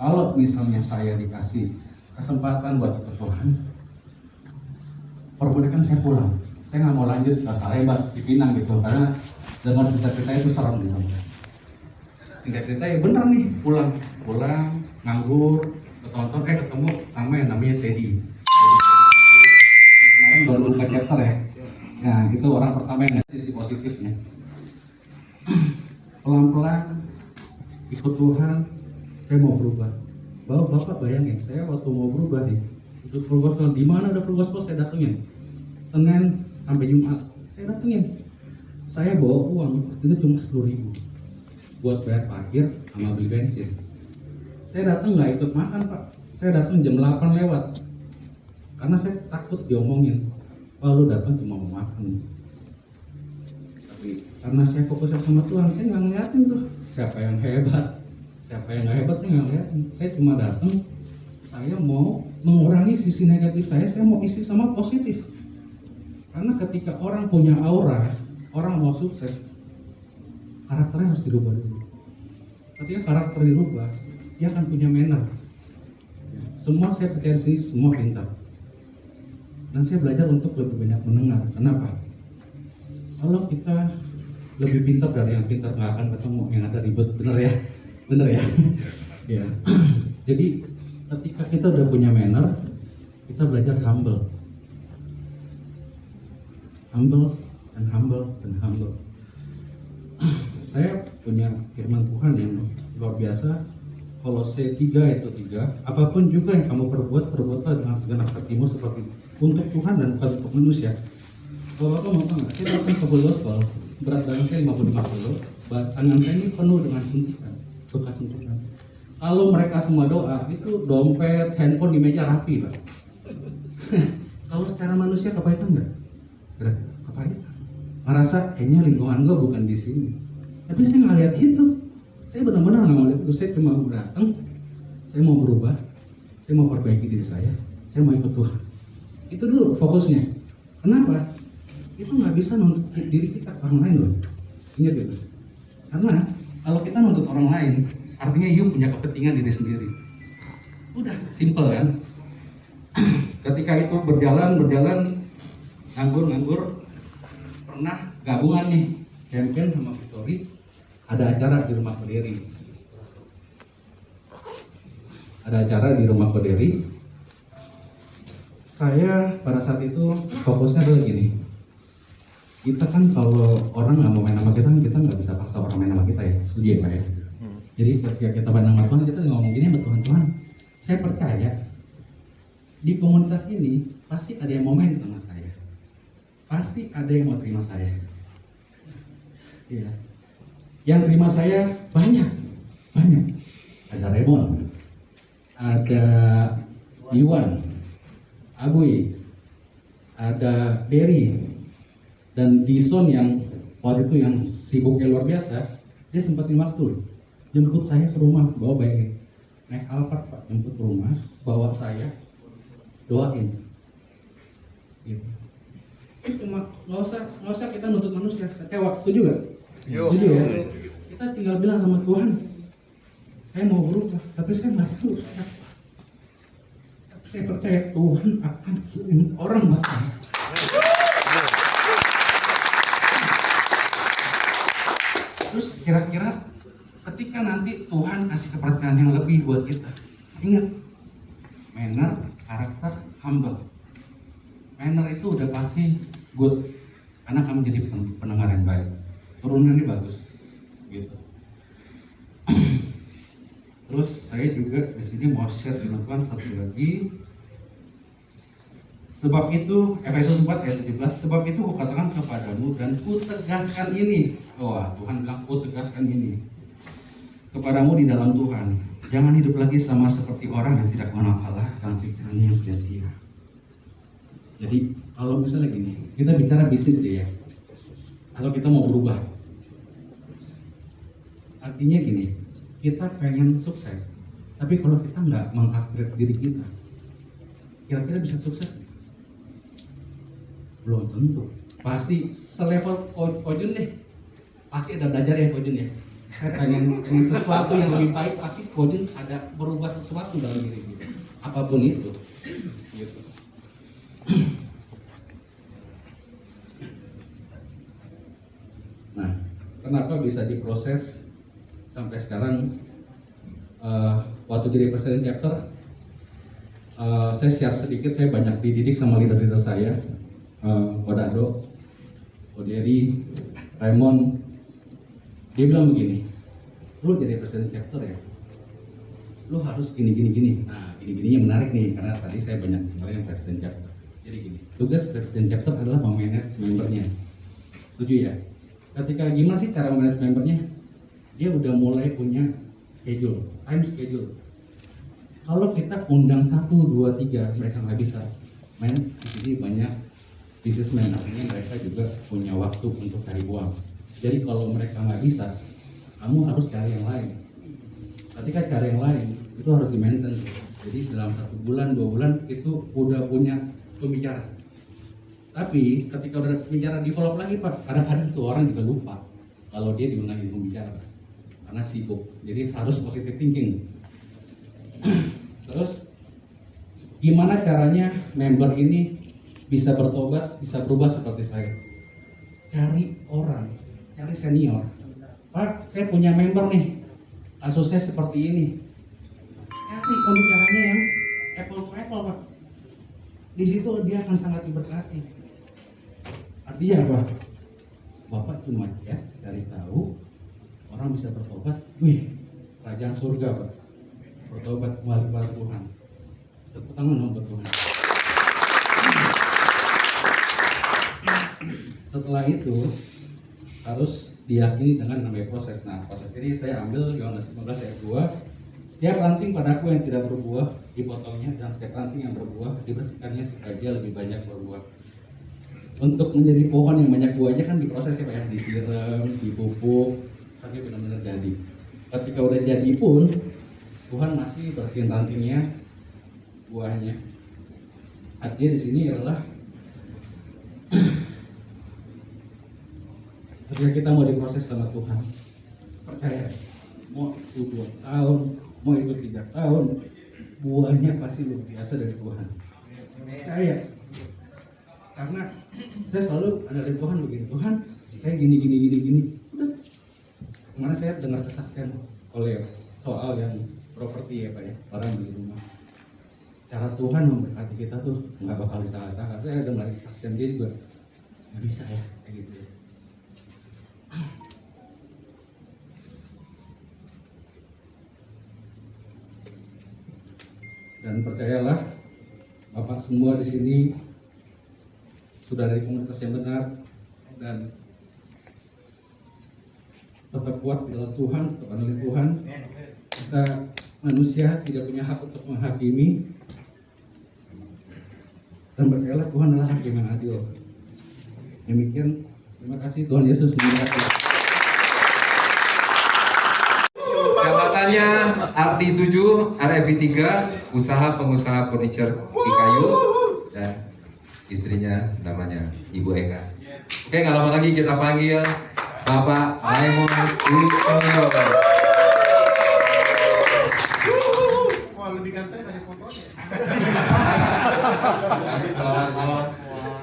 Kalau misalnya saya dikasih kesempatan buat ikut Tuhan, perbolehkan saya pulang. Saya nggak mau lanjut ke Sarebat, Cipinang gitu, karena dengan cerita-cerita itu serem di sana. Cerita ya bener nih, pulang nganggur, ketemu sama yang namanya Teddy. Kemarin baru buka chapter ya. Nah itu orang pertama yang ngasih sisi positifnya. Pelan-pelan ikut Tuhan, saya mau berubah. Bapak bayangin, saya waktu mau berubah nih, ikut Full Gospel, di mana ada Full Gospel saya datengin. Senin sampai Jumat, saya datengin. Saya bawa uang itu cuma 10.000 buat bayar parkir sama beli bensin. Saya datang nggak ikut makan Pak, saya datang jam 8 lewat, karena saya takut diomongin, wah lu datang cuma mau makan. Tapi karena saya fokusnya sama Tuhan, saya nggak ngeliatin tuh siapa yang hebat, siapa yang nggak hebat, saya nggak ngeliatin. Saya cuma datang, saya mau mengurangi sisi negatif saya mau isi sama positif. Karena ketika orang punya aura, orang mau sukses, karakternya harus dirubah dulu. Ketika karakter dirubah, dia akan punya manner. Semua saya percaya sih, semua pintar. Dan saya belajar untuk lebih banyak mendengar. Kenapa? Kalau kita lebih pintar dari yang pintar, nggak akan ketemu yang ada ribet. Bener ya? Bener ya? Ya. Jadi ketika kita udah punya manner, kita belajar humble. Humble dan humble dan humble. Saya punya firman Tuhan yang luar biasa. Kolose 3 itu 3. Apapun juga yang kamu perbuatlah dengan segenap hatimu seperti untuk Tuhan dan bukan untuk manusia. Kalau kamu mau tahu nggak? Saya datang ke Full Gospel, berat badan saya 55 kilo, tangan saya ini penuh dengan suntikan, bekas suntikan. Kalau mereka semua doa, itu dompet, handphone di meja rapi, Pak. Kalau secara manusia kepahitan nggak? Berat, kepahitan. Merasa kayaknya lingkungan gue bukan di sini. Tapi saya nggak lihat itu. Saya benar-benar nggak mau lihat itu. Saya cuma datang, saya mau berubah, saya mau perbaiki diri saya mau ikut Tuhan. Itu dulu fokusnya. Kenapa? Itu nggak bisa nuntut diri kita orang lain loh. Ingat itu. Karena kalau kita nuntut orang lain, artinya you punya kepentingan diri sendiri. Udah, simple kan? Ketika itu berjalan, nganggur, pernah gabungan nih, campaign sama Victory, ada acara di rumah Koderi. Saya pada saat itu fokusnya adalah gini. Kita kan kalau orang nggak mau main sama kita nggak bisa paksa orang main sama kita ya. Setuju ya Pak ya? Jadi ketika kita main sama Tuhan, kita ngomong gini sama Tuhan, saya percaya di komunitas ini pasti ada yang mau main sama saya. Pasti ada yang mau terima saya. Iya. Yang terima saya banyak. Ada Raymond, ada Iwan, Abuy, ada Derry, dan Dison yang waktu itu yang sibuknya luar biasa. Dia sempetin waktu jemput saya ke rumah, bawa bayi, naik Alphard Pak, jemput ke rumah, bawa saya, doain. Gitu. Cuma nggak usah kita nuntut manusia, kecewa, setuju gak? Setuju ya? Kita tinggal bilang sama Tuhan, saya mau berubah, tapi saya nggak tahu. Tapi saya percaya Tuhan akan kirim orang buat saya. Terus kira-kira ketika nanti Tuhan kasih kepercayaan yang lebih buat kita, ingat, manner, karakter, humble. Manner itu udah pasti good, karena kamu jadi pendengar yang baik. Turunannya bagus, gitu. Terus saya juga di sini mau share dengan Tuhan satu lagi. Sebab itu, Efesus 4 ayat 17, sebab itu kukatakan kepadamu dan kutegaskan ini. Wah, Tuhan bilang kutegaskan ini kepadamu di dalam Tuhan. Jangan hidup lagi sama seperti orang yang tidak mengenal Allah dalam pikirannya yang sia-sia. Jadi kalau misalnya gini, kita bicara bisnis deh ya. Kalau kita mau berubah, artinya gini, kita pengen sukses, tapi kalau kita nggak mengupgrade diri kita, kira-kira bisa sukses? Belum tentu. Pasti selevel Kojun deh, pasti ada belajar ya Kojun ya. Saya pengen sesuatu yang lebih baik, pasti Godin ada berubah sesuatu dalam diri kita, apapun itu. Gitu. Nah, kenapa bisa diproses sampai sekarang? Waktu jadi presiden chapter, saya share sedikit. Saya banyak dididik sama leader-leader saya, Kodado, Koderi, Raymond. Dia bilang begini, lu jadi presiden chapter ya, lu harus gini. Nah, gini-gininya menarik nih, karena tadi saya banyak dengar yang presiden chapter. Jadi gini, tugas presiden chapter adalah memanage membernya. Setuju ya? Ketika gimana sih cara memanage membernya? Dia udah mulai punya schedule, time schedule. Kalau kita undang 1, 2, 3, mereka nggak bisa. Main di sini banyak businessman, artinya mereka juga punya waktu untuk cari uang. Jadi kalau mereka nggak bisa, kamu harus cari yang lain. Ketika cari yang lain, itu harus di-maintain. Jadi dalam 1 bulan, 2 bulan itu udah punya pembicara. Tapi ketika udah pembicara di follow up lagi Pak, kadang-kadang tuh orang juga lupa kalau dia diundangin pembicara karena sibuk. Jadi harus positive thinking. Terus gimana caranya member ini bisa bertobat, bisa berubah seperti saya? Cari orang, cari senior. Pak, saya punya member nih, kasusnya seperti ini. Cari pembicaranya yang apple to apple Pak. Di situ dia akan sangat diberkati. Artinya apa? Bapak cuma chat, cari tahu orang bisa bertobat. Wih, kerajaan surga Pak. Bertobat kembali kepada Tuhan. Tepuk tangan dong buat Tuhan. Setelah itu harus diyakini dengan namanya proses. Nah, proses ini saya ambil Yohanes 15 ayat 2. Setiap ranting padaku yang tidak berbuah dipotongnya, dan setiap ranting yang berbuah dibersihkannya supaya dia lebih banyak berbuah. Untuk menjadi pohon yang banyak buahnya kan diproses ya Pak ya, disiram, dipupuk sampai benar-benar jadi. Ketika udah jadi pun Tuhan masih bersihin rantingnya, buahnya. Artinya di sini adalah ketika kita mau diproses sama Tuhan, percaya, mau itu 2 tahun, mau itu 3 tahun, buahnya pasti luar biasa dari Tuhan. Percaya. Karena saya selalu ada dari Tuhan begini, Tuhan, saya gini. Udah. Kemarin saya dengar kesaksian oleh soal yang properti ya Pak ya, orang beli rumah. Cara Tuhan memberkati kita tuh nggak bakal disalah-salah. Saya dengar kesaksian dia juga, nggak bisa ya, kayak gitu ya. Dan percayalah, Bapak semua di sini sudah dari komunitas yang benar dan tetap kuat di dalam Tuhan, tetap andalin Tuhan. Kita manusia tidak punya hak untuk menghakimi, dan percayalah Tuhan adalah hakim yang adil. Demikian, terima kasih. Tuhan Yesus memberkati. Jabatannya RT 7, RFI 3, usaha pengusaha furniture di kayu, dan istrinya namanya Ibu Eka. Oke, nggak lama lagi kita panggil Bapak Raymond Junior. Wah, lebih ganteng dari fotonya. Selamat malam semua.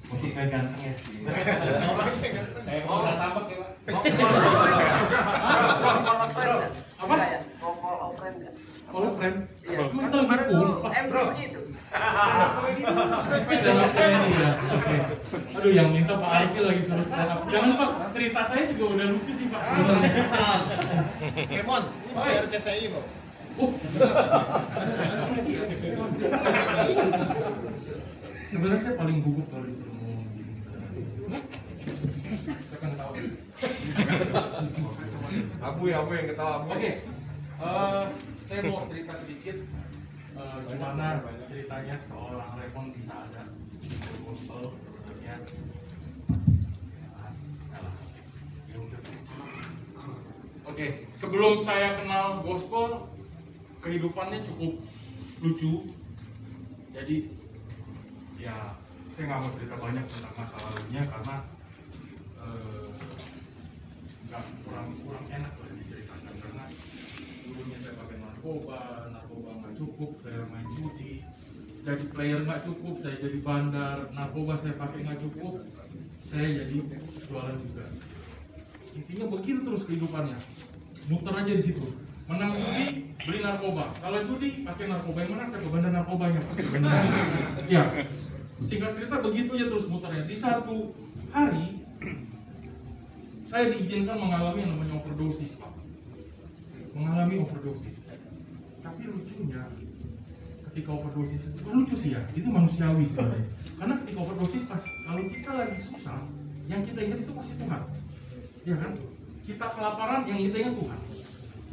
Masih saya ganteng ya. Saya mau udah tampak ya Pak. Apa? Call friend. Cuma itu lagi push Pak. Sampai dalam ini ya. Oke. Aduh, yang minta Pak Alki lagi suruh stand up. Jangan Pak, cerita saya juga udah lucu sih Pak. Kemon, masih RCTI loh. Sebenarnya saya paling gugup kalau disuruh ngomong gini. Saya kan tahu. Abu yang ketawa. Oke, saya mau cerita sedikit gimana ceritanya seorang Raymond bisa ada di gospel sebenarnya. Oke, sebelum saya kenal gospel, kehidupannya cukup lucu. Jadi ya saya nggak mau cerita banyak tentang masa lalunya karena kurang enak lah diceritakan karena dulunya saya pakai narkoba nggak cukup, saya main judi, jadi player nggak cukup, saya jadi bandar, narkoba saya pakai nggak cukup, saya jadi jualan juga. Intinya begitu terus kehidupannya, muter aja di situ. Menang judi, beli narkoba. Kalau judi, pakai narkoba yang mana? Saya ke bandar narkobanya. Ya, singkat cerita begitu aja terus muternya. Di satu hari, saya diizinkan mengalami yang namanya overdosis, Pak. Mengalami overdosis. Tapi lucunya, ketika overdosis itu kan lucu sih ya, itu manusiawi sebenarnya. Karena ketika overdosis, kalau kita lagi susah, yang kita ingat itu pasti Tuhan. Ya kan? Kita kelaparan, yang kita ingat Tuhan.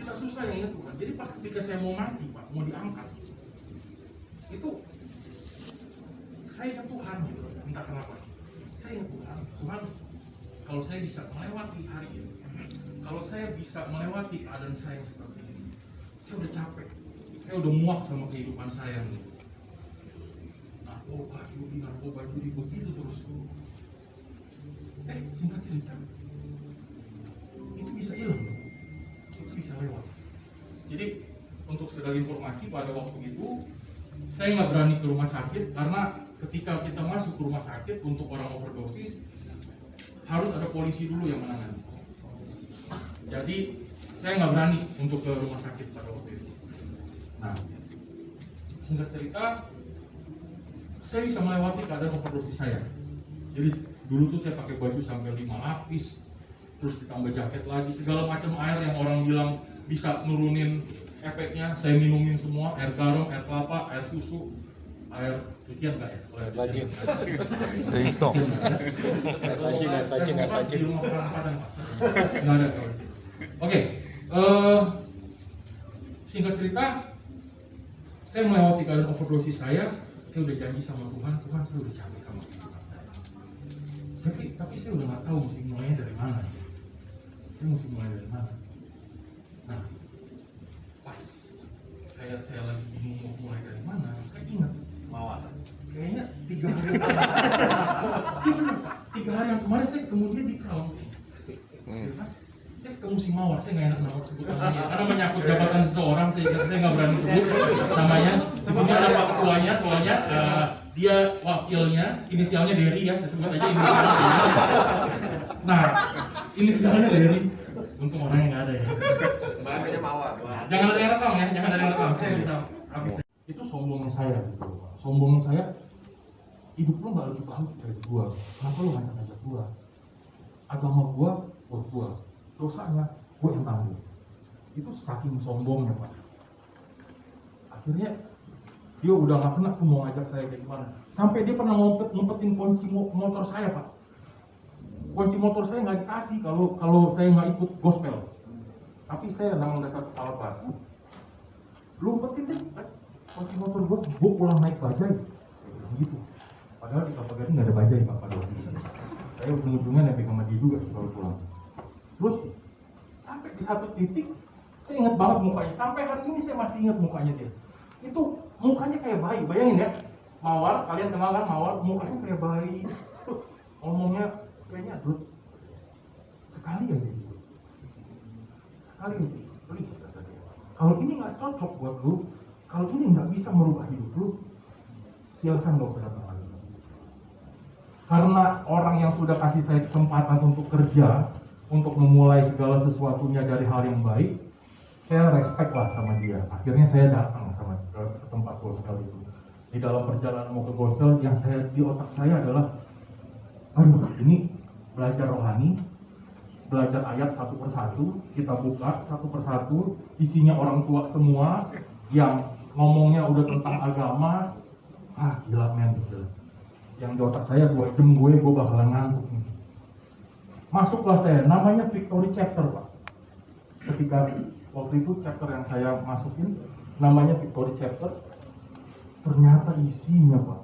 Kita susah, yang ingat Tuhan. Jadi pas ketika saya mau mati, Pak, mau diangkat, itu saya ingat Tuhan gitu, entah kenapa. Saya ingat Tuhan, kalau saya bisa melewati hari ini, kalau saya bisa melewati keadaan saya yang seperti ini, saya udah capek, saya udah muak sama kehidupan saya nih. Narkoba judi, begitu terus. Singkat cerita, itu bisa hilang, itu bisa lewat. Jadi untuk sekedar informasi, pada waktu itu saya nggak berani ke rumah sakit karena ketika kita masuk ke rumah sakit untuk orang overdosis harus ada polisi dulu yang menangani. Jadi saya nggak berani untuk ke rumah sakit pada waktu itu. Nah, singkat cerita, saya bisa melewati keadaan overdosis saya. Jadi dulu tuh saya pakai baju sampai 5 lapis, terus ditambah jaket lagi, segala macam air yang orang bilang bisa nurunin efeknya, saya minumin semua, air garam, air kelapa, air susu, air cucian nggak ya? Rajin. Rajin. Di rumah orang Padang, Pak. Nggak ada kalau gitu. Oke, singkat cerita, saya melewati keadaan overdosis saya udah janji sama Tuhan saya udah capek sama kehidupan saya. Tapi saya udah nggak tahu mesti mulainya dari mana. Saya mesti mulai dari mana. Nah, pas saya lagi bingung mau mulai dari mana, saya ingat Mawar. Kayaknya 3 hari tiga hari yang kemarin saya ketemu dia di Crown. Saya ketemu si Mawar, saya nggak enak nama sebut namanya karena menyangkut jabatan seseorang, saya nggak berani sebut namanya. Di sini ada Pak Ketuanya, soalnya dia wakilnya, inisialnya Derry ya, saya sebut aja inisialnya. Nah, inisialnya Derry. Untung orangnya nggak ada ya. Makanya Mawar. Jangan ada yang rekam ya, jangan ada yang rekam. Saya bisa habis. Itu sombongnya saya gitu. Sombongnya saya, hidup lu nggak lebih bagus dari gua. Kenapa lu ngajak-ngajak gua? Agama gua buat gua. Dosanya gua yang tanggung. Itu saking sombongnya, Pak. Akhirnya dia udah nggak kena tuh mau ngajak saya kayak gimana. Sampai dia pernah ngumpetin kunci motor saya, Pak. Kunci motor saya nggak dikasih kalau saya nggak ikut gospel. Tapi saya memang dasar kepala batu. Lu umpetin deh kunci motor gua pulang naik bajai. Gitu. Padahal di Kelapa Gading nggak ada bajai, Pak, pada waktu itu. Saya ujung-ujungnya naik sama dia juga sih kalau pulang. Terus sampai di satu titik saya ingat banget mukanya. Sampai hari ini saya masih ingat mukanya dia. Itu mukanya kayak bayi, bayangin ya. Mawar, kalian kenal kan Mawar? Mukanya kayak bayi. Ngomongnya kayaknya sekali aja gitu. Sekali aja, please kata dia. Kalau ini nggak cocok buat lu, kalau ini nggak bisa merubah hidup lu, silakan nggak usah datang lagi. Karena orang yang sudah kasih saya kesempatan untuk kerja, untuk memulai segala sesuatunya dari hal yang baik, saya respect lah sama dia. Akhirnya saya datang sama ke tempat gospel itu. Di dalam perjalanan mau ke gospel, yang saya di otak saya adalah, aduh, ini belajar rohani, belajar ayat satu persatu, kita buka satu persatu, isinya orang tua semua, yang ngomongnya udah tentang agama, gila men, gila. Yang di otak saya, 2 jam gue bakalan ngantuk nih. Masuklah saya, namanya Victory Chapter, Pak. Ketika waktu itu chapter yang saya masukin, namanya Victory Chapter, ternyata isinya, Pak,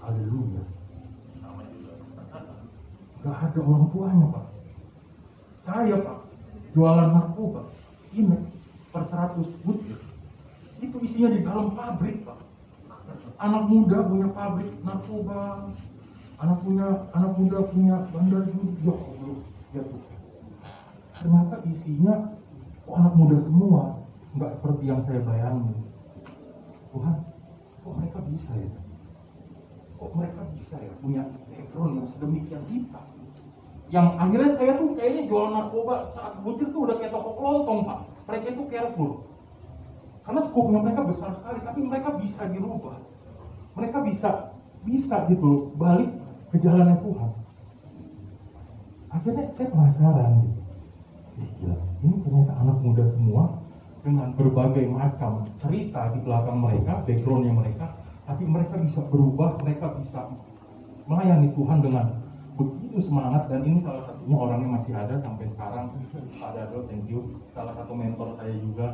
haleluya, gak ada orang tuanya, Pak. Saya, Pak, jualan narkoba, ini per 100 butir, itu isinya di dalam pabrik, Pak. Anak muda punya pabrik narkoba, anak muda punya bandar judi, ya Allah. Ya Tuhan, ternyata isinya anak muda semua, nggak seperti yang saya bayangin. Tuhan, kok mereka bisa ya? Kok mereka bisa ya punya background yang sedemikian hitam? Yang akhirnya saya tuh kayaknya jual narkoba saat butir tuh udah kayak toko kelontong, Pak. Mereka itu careful. Karena skopnya mereka besar sekali, tapi mereka bisa dirubah. Mereka bisa gitu balik ke jalannya Tuhan. Akhirnya saya penasaran gitu. Gila, ini ternyata anak muda semua dengan berbagai macam cerita di belakang mereka, backgroundnya mereka, tapi mereka bisa berubah, mereka bisa melayani Tuhan dengan begitu semangat. Dan ini salah satunya orangnya masih ada sampai sekarang, Pak Dado, thank you, salah satu mentor saya juga.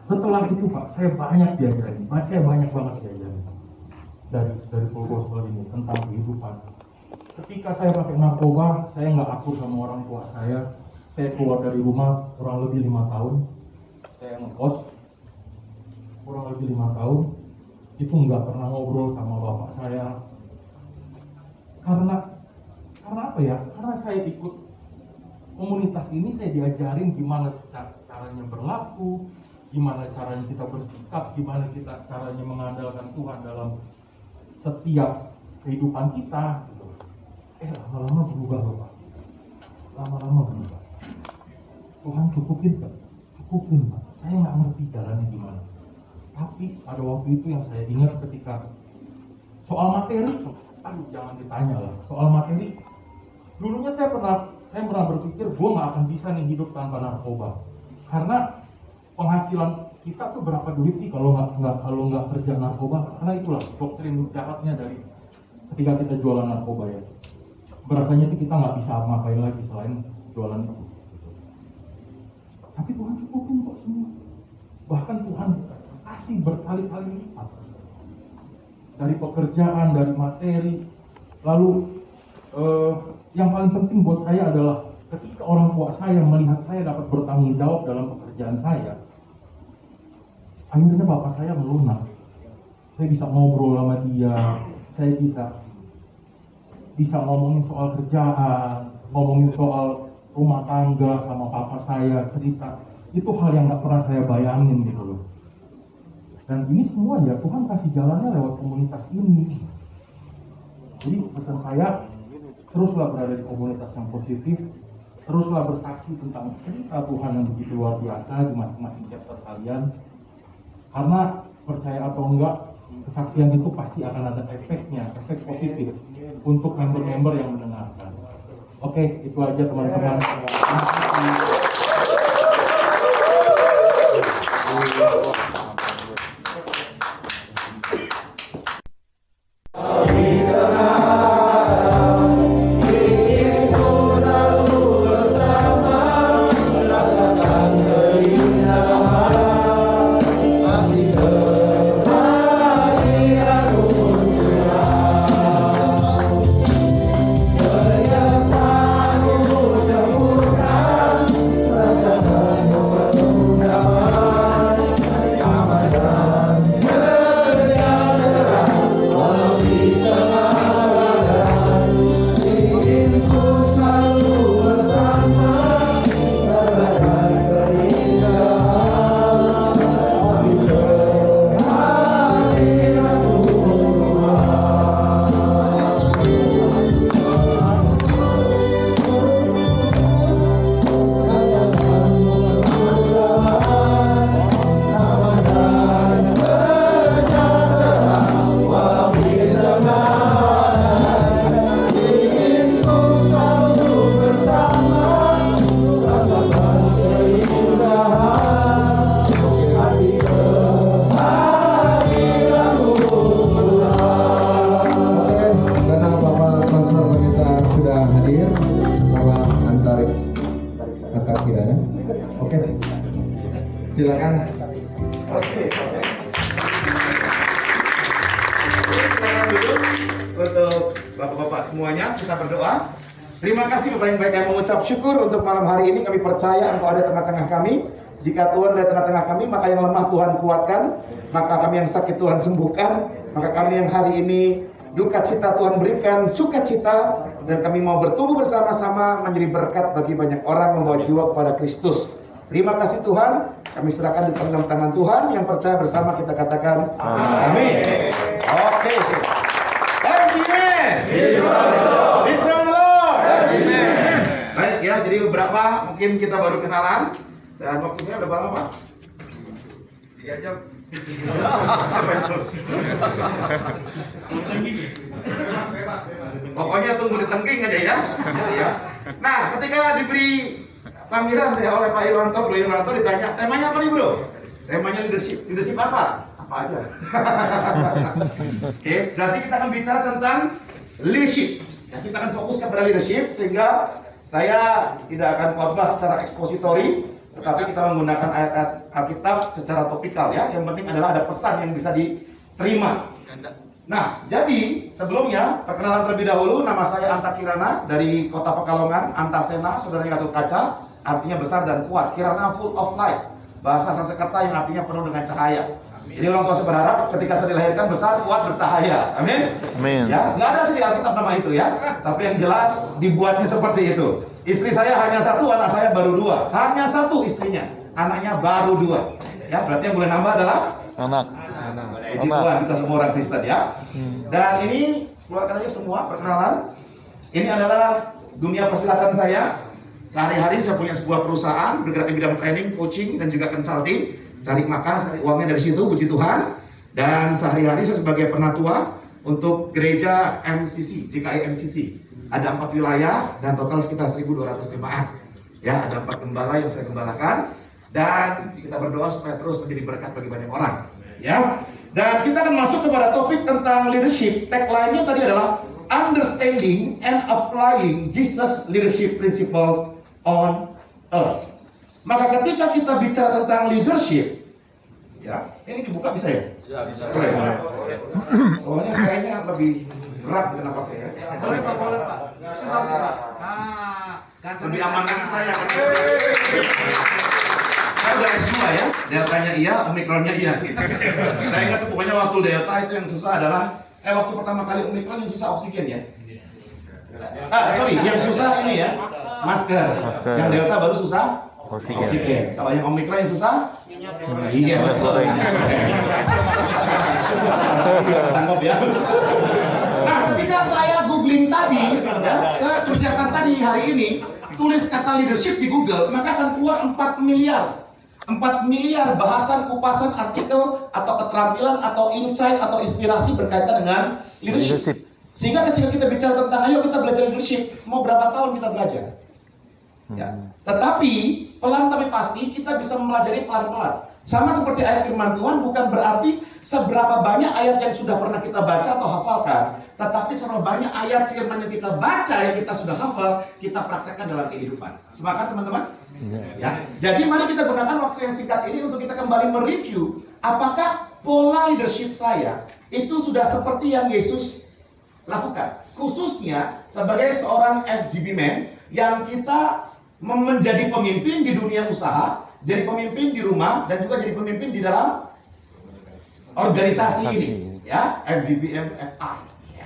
Setelah itu Pak, saya banyak diajarin, saya banyak banget diajarin dari full gospel ini tentang kehidupan. Ketika saya pakai narkoba, saya nggak akur sama orang tua saya. Saya keluar dari rumah kurang lebih 5 tahun. Saya ngekos kurang lebih 5 tahun. Itu nggak pernah ngobrol sama bapak saya. Karena apa ya? Karena saya ikut komunitas ini, saya diajarin gimana caranya berlaku, gimana caranya kita bersikap, gimana kita caranya mengandalkan Tuhan dalam setiap kehidupan kita. Lama-lama berubah loh Pak. Lama-lama berubah. Tuhan cukupin Pak. Saya nggak ngerti jalannya gimana. Tapi pada waktu itu yang saya ingat ketika soal materi, aduh jangan ditanya lah. Soal materi, dulunya saya pernah berpikir gue nggak akan bisa nih hidup tanpa narkoba. Karena penghasilan kita tuh berapa duit sih kalau nggak kerja narkoba? Karena itulah doktrin jahatnya dari ketika kita jualan narkoba ya. Berasanya tuh kita nggak bisa ngapain lagi selain jualan itu. Tapi Tuhan cukupin kok semua. Bahkan Tuhan kasih berkali-kali lipat. Dari pekerjaan, dari materi. Lalu yang paling penting buat saya adalah ketika orang tua saya melihat saya dapat bertanggung jawab dalam pekerjaan saya, akhirnya bapak saya melunak. Saya bisa ngobrol sama dia, saya bisa ngomongin soal kerjaan, ngomongin soal rumah tangga sama papa saya, cerita. Itu hal yang gak pernah saya bayangin gitu loh. Dan ini semua ya Tuhan kasih jalannya lewat komunitas ini. Jadi pesan saya, teruslah berada di komunitas yang positif, teruslah bersaksi tentang cerita Tuhan yang begitu luar biasa di masing-masing chapter kalian. Karena percaya atau enggak, kesaksian itu pasti akan ada efeknya, efek positif untuk member-member yang mendengarkan. Oke, itu aja teman-teman. Silakan. Silakan duduk untuk bapak-bapak semuanya, kita berdoa. Terima kasih Bapak yang baik yang mengucap syukur untuk malam hari ini. Kami percaya Engkau ada di tengah-tengah kami. Jika Tuhan ada di tengah-tengah kami, maka yang lemah Tuhan kuatkan, maka kami yang sakit Tuhan sembuhkan, Maka kami yang hari ini duka cita Tuhan berikan sukacita, dan kami mau bertumbuh bersama-sama menjadi berkat bagi banyak orang, membawa jiwa kepada Kristus. Terima kasih Tuhan, kami serahkan di dalam tangan Tuhan. Yang percaya bersama kita katakan amin. Oke. Amen. Israel Lord. Amen. Baik ya, jadi beberapa mungkin kita baru kenalan, dan waktu saya udah berapa Pak? Diajak. Siapa itu? Bebas. Pokoknya tunggu di tengking aja ya. Ya. Nah, ketika diberi panggilan ya oleh Pak Irwanto, Bro Irwanto ditanya, temanya apa nih Bro? Temanya leadership. Leadership apa? Apa aja. Oke, berarti kita akan bicara tentang leadership. Ya, kita akan fokus kepada leadership, sehingga saya tidak akan khotbah secara ekspositori, tetapi kita menggunakan ayat-ayat Alkitab secara topikal ya. Yang penting adalah ada pesan yang bisa diterima. Nah, jadi sebelumnya perkenalan terlebih dahulu, nama saya Anta Kirana dari Kota Pekalongan, Antasena, saudaranya Gatot Kaca, artinya besar dan kuat. Kirana full of light, bahasa Sanskerta yang artinya penuh dengan cahaya. Jadi orang tua saya berharap ketika saya dilahirkan besar, kuat, bercahaya. Amin. Amin. Ya, nggak ada sih di Alkitab nama itu ya, tapi yang jelas dibuatnya seperti itu. Istri saya hanya satu, anak saya baru dua. Hanya satu istrinya, anaknya baru dua. Ya, berarti yang boleh nambah adalah Anak. puji Tuhan, kita semua orang Kristen ya. Dan ini keluarkan aja semua perkenalan. Ini adalah dunia persilatan saya. Sehari-hari saya punya sebuah perusahaan bergerak di bidang training, coaching, dan juga consulting. Cari makan, cari uangnya dari situ, puji Tuhan. Dan sehari-hari saya sebagai penatua untuk gereja MCC, GKI MCC. Ada 4 wilayah dan total sekitar 1.200 jemaat. Ya, ada 4 gembala yang saya gembalakan. Dan kita berdoa supaya terus menjadi berkat bagi banyak orang. Ya. Dan kita akan masuk kepada topik tentang leadership. Tagline-nya tadi adalah understanding and applying Jesus leadership principles on earth. Maka ketika kita bicara tentang leadership, ya, ini dibuka bisa ya? Bisa. Boleh. Soalnya kayaknya lebih berat kenapa saya? Boleh Pak. Lebih aman lagi saya. Saya udah S2 ya, deltanya iya, omikronnya iya. Saya ingat tuh pokoknya waktu delta itu yang susah adalah, waktu pertama kali omikron yang susah oksigen ya. Yang susah ini ya, masker. Yang delta baru susah oksigen. Kalau yang omikron yang susah, iya betul. Tangkap ya. Nah, ketika saya googling tadi, ya, saya persiapkan tadi hari ini, tulis kata leadership di Google, maka akan keluar 4 miliar bahasan, kupasan, artikel, atau keterampilan, atau insight, atau inspirasi berkaitan dengan leadership. Sehingga ketika kita bicara tentang ayo kita belajar leadership, mau berapa tahun kita belajar? Ya. Tetapi pelan tapi pasti kita bisa mempelajari pelan-pelan. Sama seperti ayat firman Tuhan, bukan berarti seberapa banyak ayat yang sudah pernah kita baca atau hafalkan, tetapi seberapa banyak ayat firman yang kita baca, yang kita sudah hafal, kita praktekkan dalam kehidupan. Sepakat teman-teman? Ya. Jadi mari kita gunakan waktu yang singkat ini untuk kita kembali mereview apakah pola leadership saya itu sudah seperti yang Yesus lakukan. Khususnya sebagai seorang FGB man yang kita menjadi pemimpin di dunia usaha, jadi pemimpin di rumah, dan juga jadi pemimpin di dalam organisasi ini, ya, FGBMFI. Ya.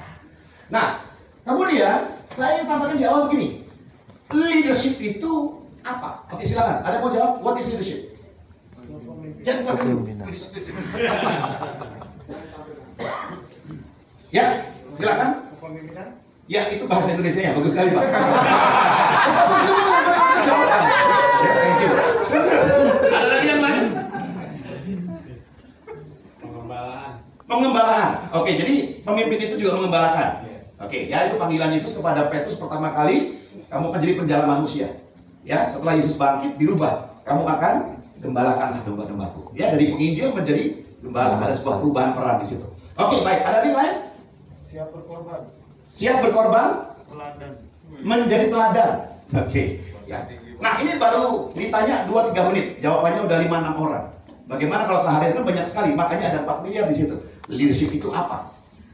Nah, kemudian saya ingin sampaikan di awal begini, leadership itu apa? Oke, silakan. Ada yang mau jawab? What is leadership? Jangan bukan dulu. Ya, silakan. Ya, itu bahasa Indonesia-nya bagus sekali, Pak. Bagus sekali, Pak. Jawaban. Ya, thank you. Ada lagi yang lain? Pengembalaan. Oke, jadi pemimpin itu juga mengembalakan. Oke, ya itu panggilan Yesus kepada Petrus pertama kali, kamu akan jadi penjala manusia. Ya, setelah Yesus bangkit dirubah, kamu akan gembalakanlah domba-dombaku. Ya, dari penginjil menjadi gembala, ada sebuah perubahan peran di situ. Oke, baik. Ada yang lain? Siap berkorban. Siap berkorban? Teladan. Menjadi teladan. Oke. Ya. Nah, ini baru ditanya 2-3 menit, jawabannya udah 5-6 orang. Bagaimana kalau seharian kan banyak sekali, makanya ada 4 miliar di situ. Leadership itu apa?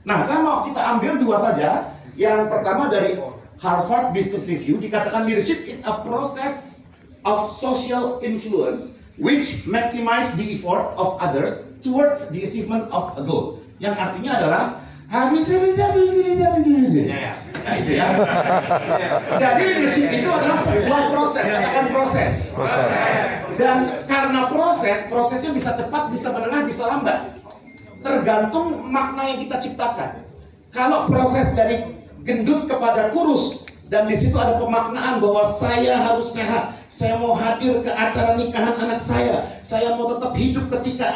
Nah, saya mau kita ambil 2 saja. Yang pertama dari Harvard Business Review, dikatakan leadership is a process of social influence which maximize the effort of others towards the achievement of a goal. Yang artinya adalah bisa. Nah, itu ya. Jadi leadership itu adalah sebuah proses, katakan proses. Dan karena prosesnya bisa cepat, bisa menengah, bisa lambat. Tergantung makna yang kita ciptakan. Kalau proses dari gendut kepada kurus, dan di situ ada pemaknaan bahwa saya harus sehat, saya mau hadir ke acara nikahan anak saya mau tetap hidup ketika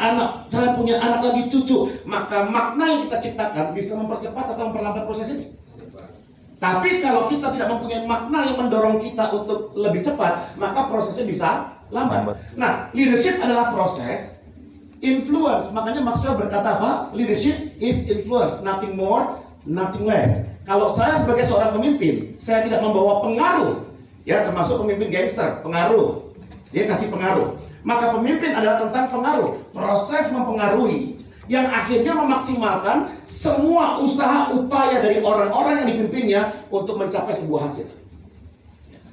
saya punya anak lagi cucu, maka makna yang kita ciptakan bisa mempercepat atau memperlambat proses ini. Tapi kalau kita tidak mempunyai makna yang mendorong kita untuk lebih cepat, maka prosesnya bisa lambat. Nah, leadership adalah proses, influence, makanya Maxwell berkata apa? Leadership is influence, nothing more, nothing less. Kalau saya sebagai seorang pemimpin, saya tidak membawa pengaruh, ya termasuk pemimpin gangster, pengaruh, dia kasih pengaruh. Maka pemimpin adalah tentang pengaruh, proses mempengaruhi, yang akhirnya memaksimalkan semua usaha upaya dari orang-orang yang dipimpinnya untuk mencapai sebuah hasil.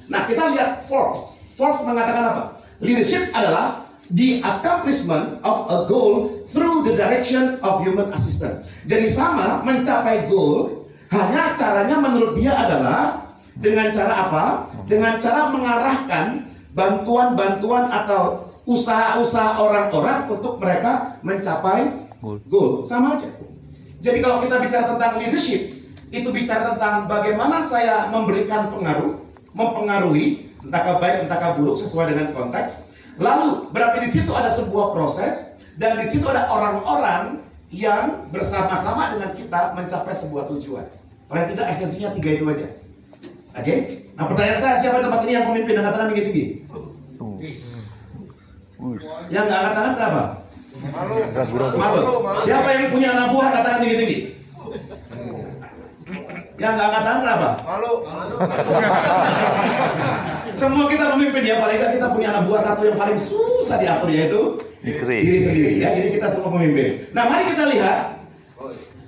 Nah, kita lihat Forbes. Forbes mengatakan apa? Leadership adalah the accomplishment of a goal through the direction of human assistance. Jadi sama, mencapai goal, hanya caranya menurut dia adalah dengan cara apa? Dengan cara mengarahkan bantuan-bantuan atau usaha-usaha orang-orang untuk mereka mencapai goal. Sama aja. Jadi kalau kita bicara tentang leadership, itu bicara tentang bagaimana saya memberikan pengaruh, mempengaruhi, entah baik entah buruk sesuai dengan konteks. Lalu berarti di situ ada sebuah proses, dan di situ ada orang-orang yang bersama-sama dengan kita mencapai sebuah tujuan. Paling tidak esensinya 3 itu aja. Oke? Nah, pertanyaan saya, siapa di tempat ini yang pemimpin angkat tangan tinggi-tinggi? Yang nggak angkat tangan kenapa? Malu. Siapa yang punya anak buah angkat tangan tinggi-tinggi? Yang nggak angkat tangan kenapa? Malu. Semua kita pemimpin ya, paling nggak kita punya anak buah satu yang paling susah diatur, yaitu diri sendiri ya. Jadi kita semua pemimpin. Nah, mari kita lihat.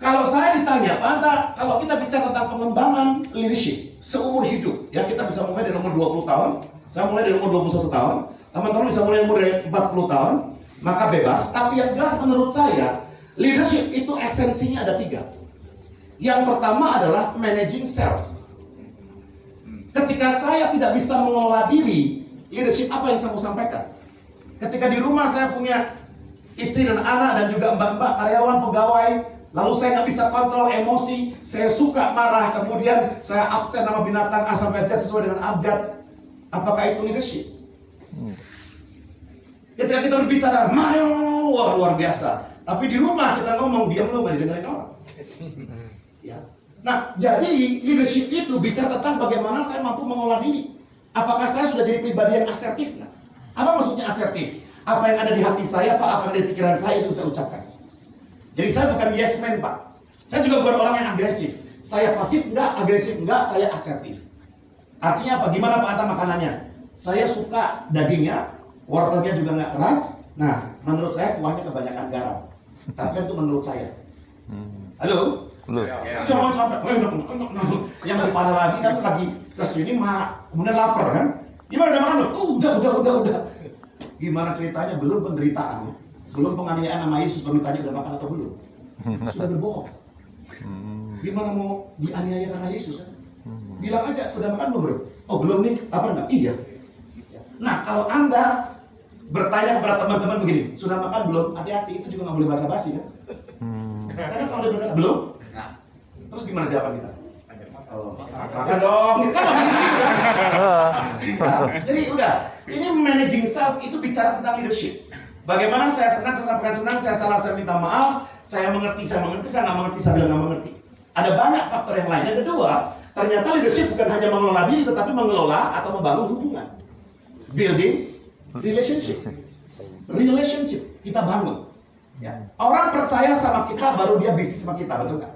Kalau saya ditanya, Pak, kalau kita bicara tentang pengembangan leadership seumur hidup, ya kita bisa mulai dari umur 20 tahun, saya mulai dari umur 21 tahun, teman-teman bisa mulai umur 40 tahun, maka bebas. Tapi yang jelas menurut saya, leadership itu esensinya ada 3. Yang pertama adalah managing self. Ketika saya tidak bisa mengelola diri, leadership apa yang saya mau sampaikan? Ketika di rumah saya punya istri dan anak dan juga mbak-mbak, karyawan, pegawai, lalu saya nggak bisa kontrol emosi, saya suka marah, kemudian saya absen nama binatang A sampai Z sesuai dengan abjad. Apakah itu leadership? Ketika kita berbicara, Mario, wah luar biasa. Tapi di rumah kita ngomong, diam lu, nggak didengarin orang. Ya. Nah, jadi leadership itu bicara tentang bagaimana saya mampu mengolah diri. Apakah saya sudah jadi pribadi yang asertif? Nggak? Apa maksudnya asertif? Apa yang ada di hati saya, Pak, apa yang ada di pikiran saya, itu saya ucapkan. Jadi saya bukan yes man, Pak. Saya juga bukan orang yang agresif. Saya pasif enggak, agresif enggak, saya asertif. Artinya apa? Gimana Pak Anta makanannya? Saya suka dagingnya, wortelnya juga nggak keras. Nah, menurut saya kuahnya kebanyakan garam. Tapi itu menurut saya. Halo? Jangan sampai, yang lebih parah lagi kan lagi kesini kemudian lapar kan? Gimana udah makan? Udah. Gimana ceritanya? Belum penderitaan, belum penganiayaan sama Yesus, baru tanya udah makan atau belum? Sudah berbohong. Gimana mau dianiaya karena Yesus? Bilang aja udah makan belum bro? Oh belum nih, apa enggak? Iya. Nah kalau Anda bertanya kepada teman-teman begini, sudah makan belum? Hati-hati, itu juga nggak boleh basa-basi kan? Karena kalau dia berkata belum, terus gimana jawaban kita? Makan dong, kan begitu kan? Jadi udah, ini managing self itu bicara tentang leadership. Bagaimana saya senang, saya sampaikan senang, saya salah, saya minta maaf, saya mengerti, saya nggak mengerti, saya bilang nggak mengerti. Ada banyak faktor yang lain. Yang kedua, ternyata leadership bukan hanya mengelola diri, tetapi mengelola atau membangun hubungan. Building relationship. Relationship kita bangun. Ya. Orang percaya sama kita, baru dia bisnis sama kita, betul nggak?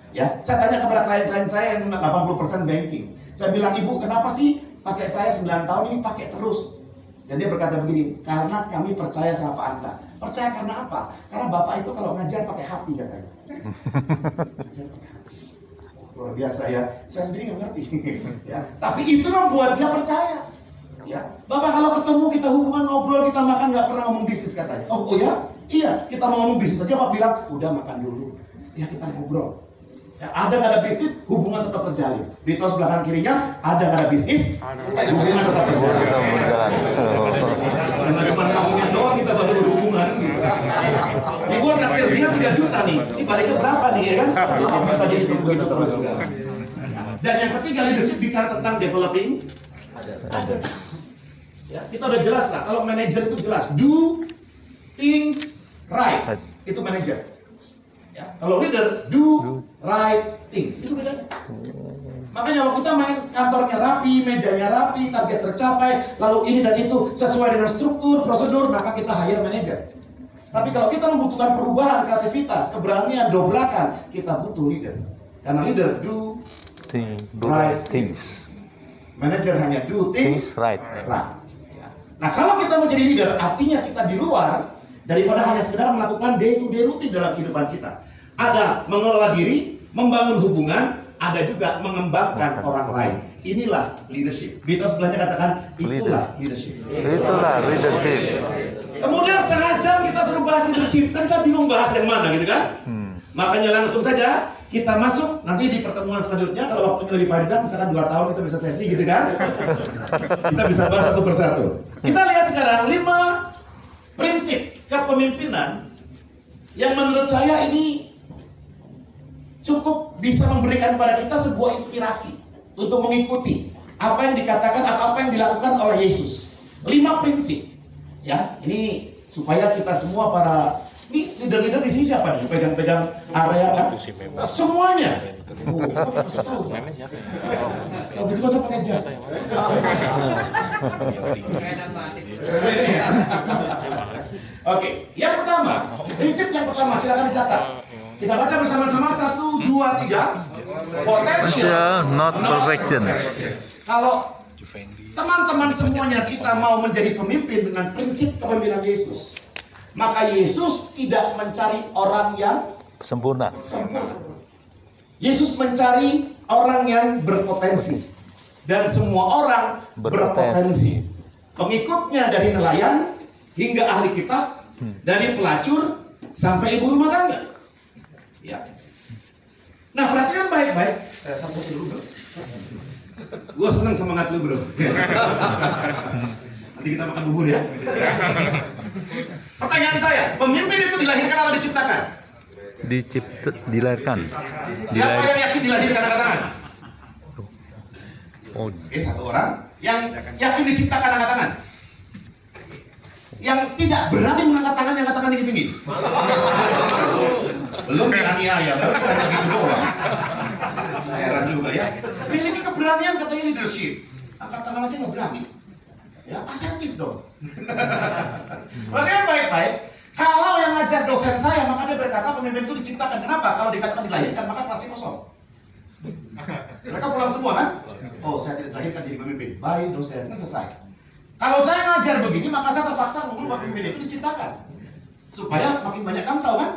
Ya, saya tanya kepada klien-klien saya yang 80% banking. Saya bilang, ibu kenapa sih pakai saya 9 tahun ini pakai terus? Dan dia berkata begini, karena kami percaya sama Pak Anta. Percaya karena apa? Karena Bapak itu kalau ngajar pakai hati katanya. Ngajar pakai hati. Luar biasa ya, saya sendiri nggak ngerti. Ya. Tapi itu membuat dia percaya. Ya, Bapak kalau ketemu kita hubungan ngobrol, kita makan nggak pernah ngomong bisnis katanya. Oh ya? Iya, kita mau ngomong bisnis saja, Pak bilang, udah makan dulu. Ya kita ngobrol. Ya, ada nggak ada bisnis, hubungan tetap terjalin. Di tos belakang kirinya, ada nggak ada bisnis, hubungan tetap terjalin. Karena cuma tahunya doang kita baru berhubungan gitu. Ini gua traktir dia 3 juta nih. Ini baliknya berapa nih ya kan? Bisa jadi begitu terus juga. Dan yang ketiga, leadership bicara tentang developing others. Ya, kita udah jelas lah. Kalau manajer itu jelas, do things right. Itu manajer. Ya, kalau leader, do right things. Itu bedanya. Makanya kalau kita main kantornya rapi, mejanya rapi, target tercapai, lalu ini dan itu sesuai dengan struktur, prosedur, maka kita hire manajer. Tapi kalau kita membutuhkan perubahan, kreativitas, keberanian, dobrakan, kita butuh leader. Karena leader do right things. Manager hanya do things right. Ya. Nah, kalau kita mau jadi leader, artinya kita di luar daripada hanya sekedar melakukan day to day rutin dalam kehidupan kita. Ada mengelola diri, membangun hubungan, ada juga mengembangkan orang lain. Inilah leadership. Di atas sebelahnya katakan, itulah leadership. Itulah leadership. Kemudian setengah jam kita suruh bahas leadership, kan saya bingung bahas yang mana gitu kan? Makanya langsung saja kita masuk nanti di pertemuan selanjutnya. Kalau waktunya lebih panjang, misalkan 2 tahun kita bisa sesi gitu kan? Kita bisa bahas satu persatu. Kita lihat sekarang 5 prinsip kepemimpinan yang menurut saya ini cukup bisa memberikan kepada kita sebuah inspirasi untuk mengikuti apa yang dikatakan atau apa yang dilakukan oleh Yesus. 5 prinsip, ya. Ini supaya kita semua para ini leader-leader di sini siapa nih? Pegang-pegang area kan? Semuanya. Kalau begitu kan saya pakai jas. Oke, yang pertama, prinsip yang pertama silakan dicatat. Kita baca bersama-sama 1, 2, 3. Potential, not perfection. Kalau teman-teman semuanya kita mau menjadi pemimpin dengan prinsip kepemimpinan Yesus, maka Yesus tidak mencari orang yang Sempurna. sempurna. Yesus mencari orang yang berpotensi. Dan semua orang berpotensi. Pengikutnya dari nelayan hingga ahli kitab, dari pelacur sampai ibu rumah tangga. Ya. Nah, perhatikan baik-baik. Satu dulu, bro. Gue seneng semangat lu, bro. Nanti kita makan bubur ya. Pertanyaan saya, pemimpin itu dilahirkan atau diciptakan? Dilahirkan. Siapa yang yakin dilahirkan angkat tangan? Oh, Oke, 1 orang. Yang yakin diciptakan angkat tangan? Yang tidak berani mengangkat tangan, yang angkat tangan tinggi-tinggi. Belum dianiaya, baru tanya gitu doang. Saya heran juga ya. Miliki keberanian katanya leadership. Angkat tangan aja nggak berani. Ya, asertif dong. Makanya baik-baik. Kalau yang ngajar dosen saya, maka dia berkata pemimpin itu diciptakan. Kenapa? Kalau dikatakan dilahirkan, maka kelasnya kosong. Mereka pulang semua kan? Oh, saya tidak dilahirkan jadi pemimpin. Baik, dosen kan selesai. Kalau saya ngajar begini, maka saya terpaksa ngomong bahwa pemimpin itu diciptakan. Supaya makin banyak kan tahu kan?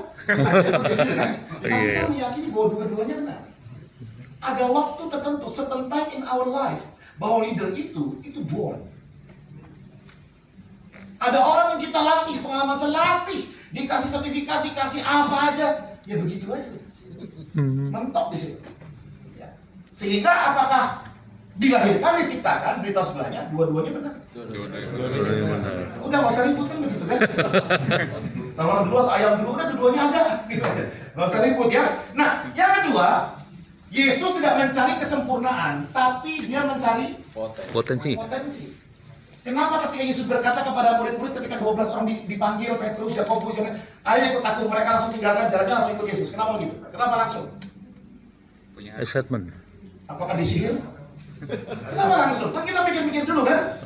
Tapi saya meyakini bahwa dua-duanya benar. Ada waktu tertentu, certain time in our life, bahwa leader itu born. Ada orang yang kita latih, pengalaman saya latih, dikasih sertifikasi, kasih apa aja, ya begitu aja. Mentok di situ. Ya. Sehingga apakah dilahirkan, diciptakan, berita sebelahnya, dua-duanya benar. Udah nggak usah ribut kan begitu kan? Telur dulu atau ayam dulu, udah dua-duanya ada, gitu aja. Nggak usah ribut ya. Nah, yang kedua, Yesus tidak mencari kesempurnaan, tapi dia mencari potensi. Kenapa ketika Yesus berkata kepada murid-murid ketika 12 orang dipanggil, Petrus, Yakobus, ayo ikut aku, mereka langsung tinggalkan jalannya, langsung ikut Yesus. Kenapa gitu? Kenapa langsung? Excitement. Apakah disihir? Kenapa langsung? Kan kita mikir-mikir dulu kan?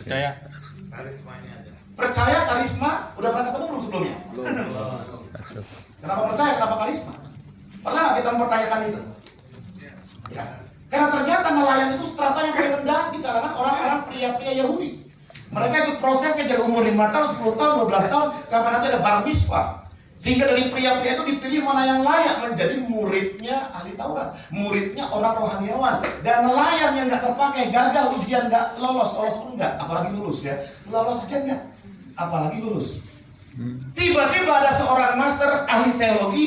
Percaya karisma, udah pernah ketemu belum sebelumnya? Kenapa percaya? Kenapa karisma? Pernah nggak kita mempertanyakan itu? Ya. Karena ternyata nelayan itu strata yang paling rendah di kalangan orang-orang pria-pria Yahudi. Mereka ikut prosesnya dari umur 5 tahun, 10 tahun, 12 tahun, sampai nanti ada bar mitzvah. Sehingga dari pria-pria itu dipilih mana yang layak menjadi muridnya ahli Taurat, muridnya orang rohaniawan. Dan nelayan yang nggak terpakai, gagal ujian, nggak lolos pun nggak, apalagi lulus ya. Lolos aja nggak, apalagi lulus. Tiba-tiba ada seorang master ahli teologi,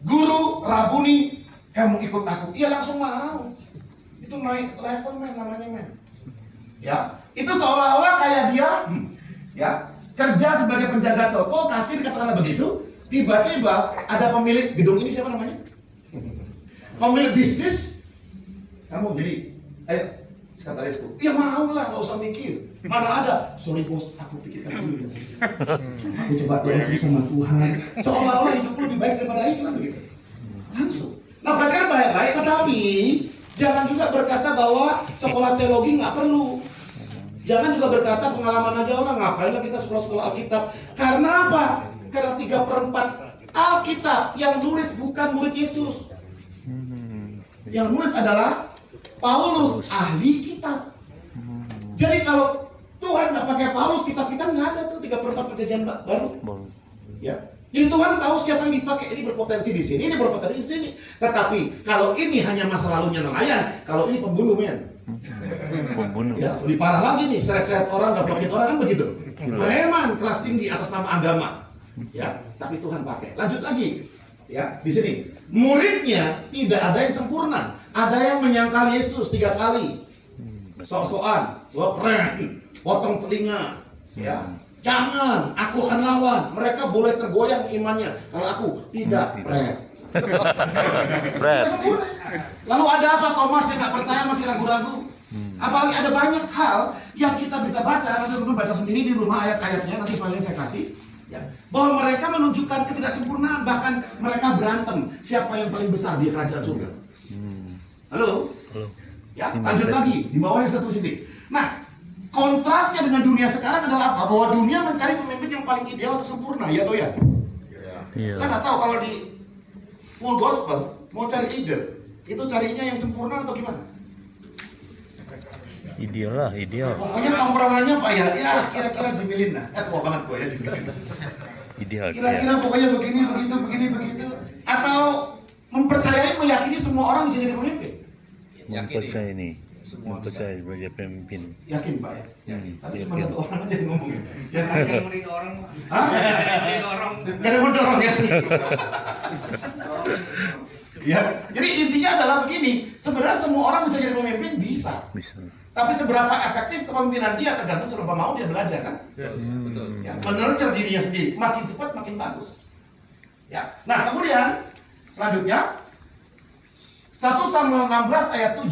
guru, rabuni yang mau ikut aku. Ia langsung mau. Itu naik level men namanya men. Ya, itu seolah-olah kayak dia ya kerja sebagai penjaga toko, kasir katakanlah begitu. Tiba-tiba ada pemilik gedung ini, siapa namanya? Pemilik bisnis, kamu jadi, ayo sekretarisku. Ya mau lah, gak usah mikir. Mana ada? Sorry bos, aku pikirkan dulu ya bos. Aku coba doa sama Tuhan. Seolah-olah hidupku lebih baik daripada itu kan begitu. Langsung. Nah berarti kan baik-baik, tetapi jangan juga berkata bahwa sekolah teologi nggak perlu. Jangan juga berkata pengalaman aja orang, ngapain lah kita sekolah-sekolah Alkitab. Karena apa? Karena 3/4 Alkitab yang nulis bukan murid Yesus. Yang nulis adalah Paulus, ahli kitab. Jadi kalau Tuhan nggak pakai Paulus, kitab kita nggak ada tuh 3/4 perjanjian baru. Ya. Jadi Tuhan tahu siapa yang dipakai. Ini berpotensi di sini, ini berpotensi di sini. Tetapi kalau ini hanya masa lalunya nelayan, kalau ini pembunuh men. Pembunuh. Ya, lebih parah lagi nih, seret-seret orang, gablokin orang kan begitu. Preman kelas tinggi atas nama agama. Ya, tapi Tuhan pakai. Lanjut lagi. Ya, di sini muridnya tidak ada yang sempurna. Ada yang menyangkal Yesus 3 kali. Sok-sokan, gua keren, potong telinga. Ya, jangan, aku akan lawan. Mereka boleh tergoyang imannya. Kalau aku tidak, keren. Pres. Sempurna. Lalu ada apa? Thomas yang nggak percaya masih ragu-ragu. Apalagi ada banyak hal yang kita bisa baca. Nanti teman baca sendiri di rumah ayat-ayatnya. Nanti filenya saya kasih. Ya. Bahwa mereka menunjukkan ketidaksempurnaan. Bahkan mereka berantem. Siapa yang paling besar di kerajaan surga? Halo? Halo. Ya, lanjut lagi. Di bawahnya satu sini. Nah, kontrasnya dengan dunia sekarang adalah apa? Bahwa dunia mencari pemimpin yang paling ideal atau sempurna. Ya atau ya? Iya. Saya nggak tahu kalau di full gospel mau cari leader itu carinya yang sempurna atau gimana? Ideal lah, ideal. Pokoknya tongkrongannya Pak ya kira-kira Jimilin lah. Tua banget gue ya Jimilin. Ideal. Kira-kira pokoknya begini begitu. Atau mempercayai, meyakini semua orang bisa jadi pemimpin. Mempercayai ini. Mempercayai sebagai pemimpin. Yakin Pak ya? Tapi cuma yakin. satu orang aja yang ngomongin. Yang Yang lain. mendorong, Hah? yang mendorong. Gak ada yang mendorong ya? Ya, jadi intinya adalah begini. Sebenarnya semua orang bisa jadi pemimpin, bisa. Bisa. Tapi seberapa efektif kepemimpinan dia tergantung seberapa mau dia belajar kan? Betul. Ya, menurut dirinya sendiri. Makin cepat makin bagus. Ya. Nah kemudian selanjutnya 1 Samuel 16 ayat 7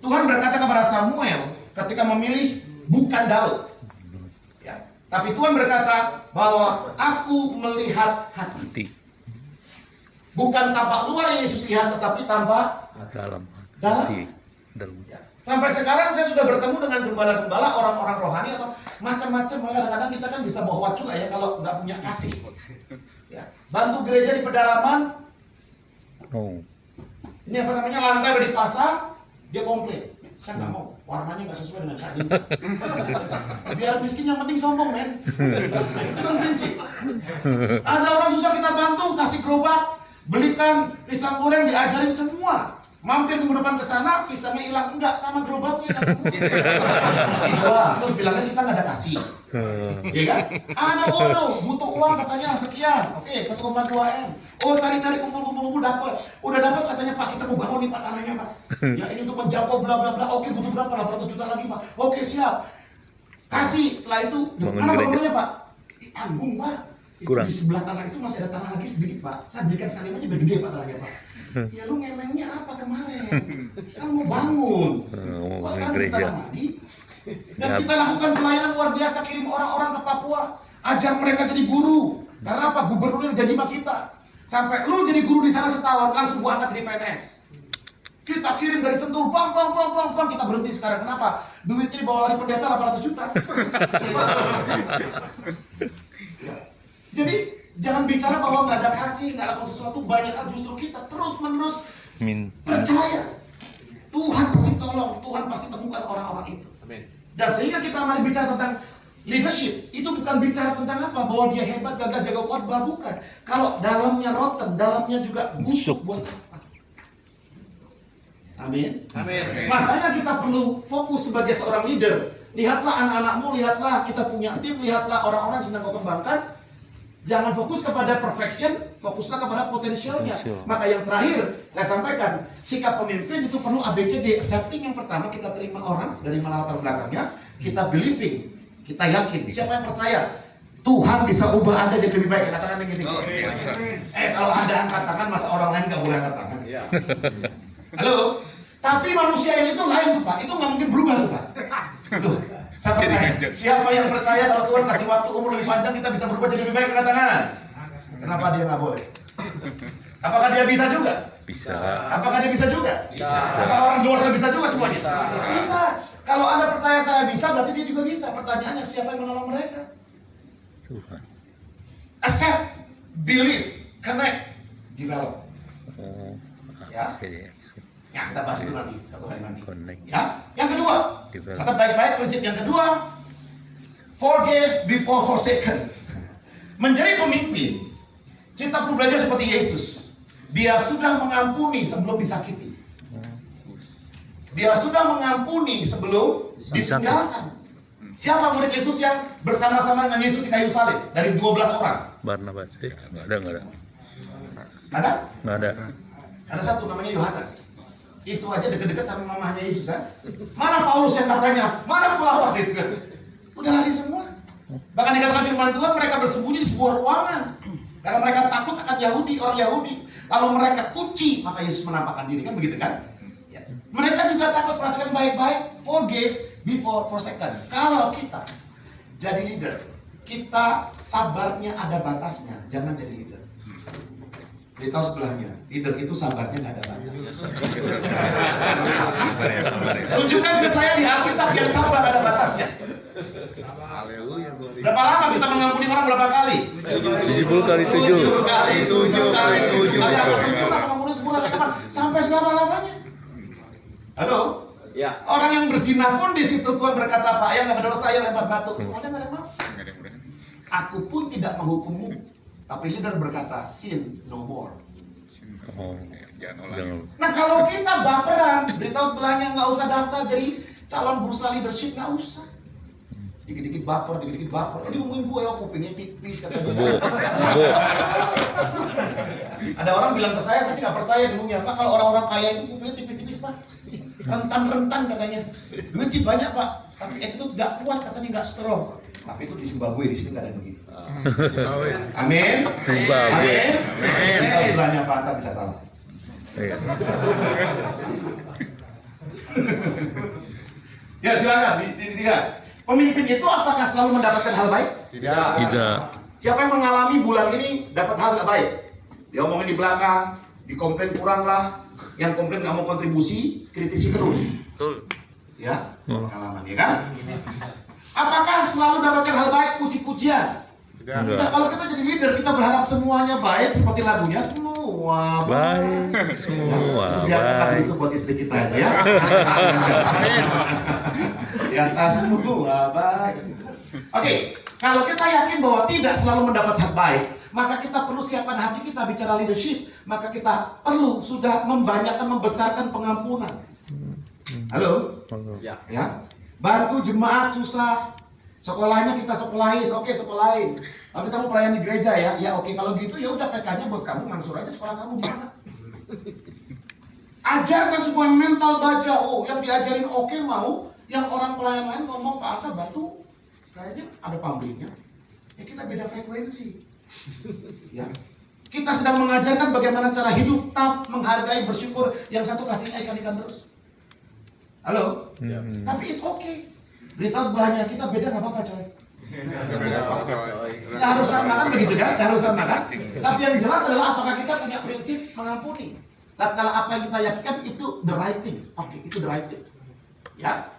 Tuhan berkata kepada Samuel ketika memilih bukan Daud. Ya. Tapi Tuhan berkata bahwa aku melihat hati. Hati. Bukan tampak luar yang Yesus lihat, tetapi tampak Dalam. Dalam. Hati. Dalam. ya. Sampai sekarang saya sudah bertemu dengan gembala-gembala, orang-orang rohani atau macam-macam. Kadang-kadang kita kan bisa bohwat juga ya kalau nggak punya kasih. Ya. Bantu gereja di pedalaman, Oh. ini apa namanya, lantai udah dipasang, dia komplain. Saya nggak mau, warnanya nggak sesuai dengan saya. Biar miskin yang penting sombong men. Itu kan prinsip. Ada orang susah kita bantu, kasih gerobak, belikan pisang goreng, diajarin semua. Mampir minggu depan ke sana, pisangnya hilang, enggak, sama gerobaknya hilang semua. Dijual, terus bilangnya kita nggak ada kasih. Iya kan? Ada butuh uang katanya sekian. Oke, 1,2 M. Oh, cari-cari kumpul dapat. Udah dapat katanya Pak, kita mau bangun nih Pak tanahnya Pak. Ya ini untuk menjangkau bla bla bla. Oke, butuh berapa? 800 juta lagi Pak. Oke, siap. Kasih. Setelah itu, Bangun mana gereja. bangunannya Pak? Ditanggung Pak. Itu Kurang. di sebelah tanah itu masih ada tanah lagi sedikit Pak. Saya belikan sekali aja biar gede Pak tanahnya Pak. Ya lu ngemengnya apa kemarin? Kan mau bangun. Mau Kok bangun sekarang gereja. kita lagi? Dan kita lakukan pelayanan luar biasa, kirim orang-orang ke Papua, ajar mereka jadi guru. Karena apa? Gubernurnya gaji sama kita. Sampai lu jadi guru di sana setahun, langsung gua angkat jadi PNS. Kita kirim dari Sentul, bang, kita berhenti sekarang. Kenapa? Duitnya dibawa lari pendeta 800 juta. Ya. Jadi jangan bicara bahwa nggak ada kasih, nggak lakukan sesuatu, banyak hal, justru kita terus-menerus percaya. Tuhan pasti tolong, Tuhan pasti temukan orang-orang itu. Amin. Dan sehingga kita mari bicara tentang leadership, itu bukan bicara tentang apa, bahwa dia hebat, gagah, jago khotbah, bukan. Kalau dalamnya rotten, dalamnya juga busuk, buat apa? Amin. Amin. Makanya kita perlu fokus sebagai seorang leader. Lihatlah anak-anakmu, lihatlah kita punya tim, lihatlah orang-orang yang sedang kau kembangkan. Jangan fokus kepada perfection, fokuslah kepada potensialnya. Potensial. Maka yang terakhir saya sampaikan, sikap pemimpin itu perlu ABCD. Accepting yang pertama, kita terima orang dari mana latar belakangnya, kita believing, kita yakin. Siapa yang percaya Tuhan bisa ubah Anda jadi lebih baik? Katakan yang gitu. Kalau Anda angkat tangan, masa orang lain nggak boleh angkat tangan? Halo? Tapi manusia ini tuh lain tuh Pak, itu nggak mungkin berubah tuh Pak. Tuh, saya percaya. Siapa yang percaya kalau Tuhan kasih waktu umur lebih panjang, kita bisa berubah jadi lebih baik? Angkat tangan. Kenapa dia nggak boleh? Apakah dia bisa juga? Bisa. Apakah dia bisa juga? Bisa. Apakah orang luar sana bisa juga semuanya? Bisa. Kalau Anda percaya saya bisa, berarti dia juga bisa. Pertanyaannya, siapa yang menolong mereka? Tuhan. Accept, believe, connect, develop. Oh, Ya. oke. Ya, kita bahas itu nanti, satu hari nanti. Connect. Ya, yang kedua, Develop. catat baik-baik prinsip yang kedua, forgive before forsaken. Menjadi pemimpin, kita perlu belajar seperti Yesus. Dia sudah mengampuni sebelum disakiti. Dia sudah mengampuni sebelum ditinggalkan. Siapa murid Yesus yang bersama-sama dengan Yesus di kayu salib dari 12 orang? Barnabas. Nggak ada. Ada? Nggak ada. Ada satu namanya Yohanes. Itu aja deket-deket sama mamahnya Yesus kan? Mana Paulus yang katanya? Mana pelawak gitu kan? Udah lari semua. Bahkan dikatakan firman Tuhan, mereka bersembunyi di sebuah ruangan karena mereka takut akan Yahudi, orang Yahudi. Kalau mereka kunci, maka Yesus menampakkan diri, kan begitu kan? Ya. Mereka juga takut, perhatikan baik-baik, forgive before forsaken. Kalau kita jadi leader, kita sabarnya ada batasnya, jangan jadi leader. Beritahu sebelahnya, leader itu sabarnya nggak ada batas. Tunjukkan ke saya di Alkitab yang sabar ada batasnya. Berapa lama kita mengampuni orang, berapa kali? 70 kali 7. 7 kali 7 kali 7 kali. Apa sempurna mengampuni semua kapan? Sampai selama-lamanya. Halo? Ya. Orang yang berzina pun di situ Tuhan berkata apa? Yang nggak berdosa yang lempar batu. Semuanya nggak ada yang mau. Aku pun tidak menghukummu. Tapi leader berkata, sin no more. Oh, jangan. Nah kalau kita baperan, beritahu sebelahnya nggak usah daftar jadi calon bursa leadership, nggak usah. Dikit-dikit baper, dikit-dikit baper. Ini ngomongin gue, aku pengen pipis kata dia. Ada orang bilang ke saya sih nggak percaya dulunya. Pak, kalau orang-orang kaya itu kupingnya tipis-tipis Pak, rentan-rentan katanya. Duit sih banyak Pak, tapi itu nggak kuat katanya, nggak strong. Tapi itu di Zimbabwe, di sini nggak ada yang begitu. Amin. Zimbabwe. Amin. Kita sebelahnya Pak, Anda bisa salah. Iya. Ya silakan, dilihat. Pemimpin itu apakah selalu mendapatkan hal baik? Tidak. Siapa yang mengalami bulan ini dapat hal nggak baik? Dia omongin di belakang, dikomplain kurang lah, yang komplain nggak mau kontribusi, kritisi terus. Betul. Ya, pengalaman ya kan? Apakah selalu dapatkan hal baik, puji-pujian? Nah, kalau kita jadi leader, kita berharap semuanya baik seperti lagunya, semua Baik. Semua biar lagu baik. itu buat istri kita aja ya. Di atas semua baik. Oke, kalau kita yakin bahwa tidak selalu mendapat hak baik, maka kita perlu siapkan hati kita bicara leadership. Maka kita perlu sudah membanyakkan, membesarkan pengampunan. Halo? Ya. Bantu jemaat susah. Sekolahnya kita sekolahin, oke sekolahin. Tapi kamu pelayan di gereja ya, ya oke. Kalau gitu ya udah PK-nya buat kamu, mansur aja sekolah kamu di mana. Ajarkan semua mental baja. Oh, yang diajarin oke mau, yang orang pelayan lain ngomong Pak Aka batu, kayaknya ada pamrihnya. Ya kita beda frekuensi. Ya. Kita sedang mengajarkan bagaimana cara hidup, tough, menghargai, bersyukur. Yang satu kasihnya ikan-ikan terus. Halo? Tapi it's okay. Beritahu sebelahnya, kita beda nggak apa-apa coy. Nggak harus sama kan begitu kan? Nggak harus sama kan? Tapi yang jelas adalah apakah kita punya prinsip mengampuni. Dan kalau apa yang kita yakinkan itu the right things. Oke, itu the right things. Ya.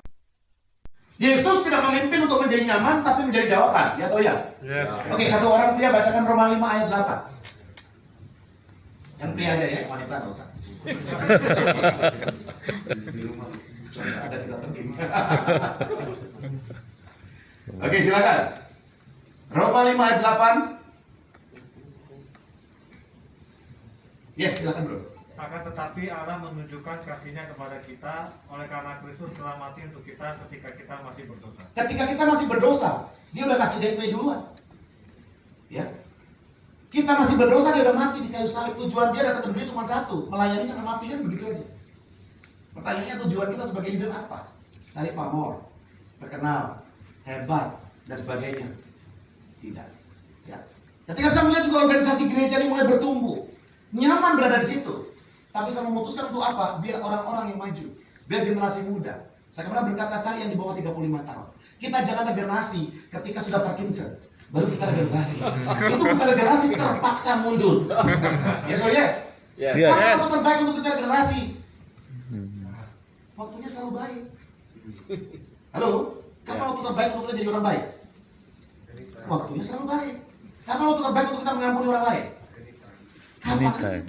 Yesus tidak memimpin untuk menjadi nyaman, tapi menjadi jawaban. Ya atau ya? Yes. Oke, satu orang pria bacakan Roma 5 ayat 8. Yang pria aja ya, wanita nggak usah. Di rumah ada tidak penting. Oke, silakan. Roma 5 ayat 8. Yes, silakan bro. Akan tetapi Allah menunjukkan kasih-Nya kepada kita oleh karena Kristus telah mati untuk kita ketika kita masih berdosa. Ketika kita masih berdosa, dia udah kasih DP duluan. Ya. Kita masih berdosa, dia udah mati di kayu salib. Tujuan dia datang ke dunia cuma satu, melayani sampai mati, kan begitu aja. Pertanyaannya, tujuan kita sebagai leader apa? Cari pamor, terkenal, hebat, dan sebagainya. Tidak. Ya. Ketika saya melihat juga organisasi gereja ini mulai bertumbuh, nyaman berada di situ. Tapi saya memutuskan untuk apa? Biar orang-orang yang maju, biar generasi muda. Saya pernah berkata, cari yang di bawah 35 tahun. Kita jangan ada generasi ketika sudah Parkinson, baru kita ada generasi. Itu bukan generasi, kita terpaksa mundur. Yes or yes? Yes. Kapan waktu terbaik untuk kita generasi? Waktunya selalu baik. Halo? Kapan waktu terbaik untuk kita jadi orang baik? Waktunya selalu baik. Kapan waktu terbaik untuk kita mengampuni orang lain? Kapan aja.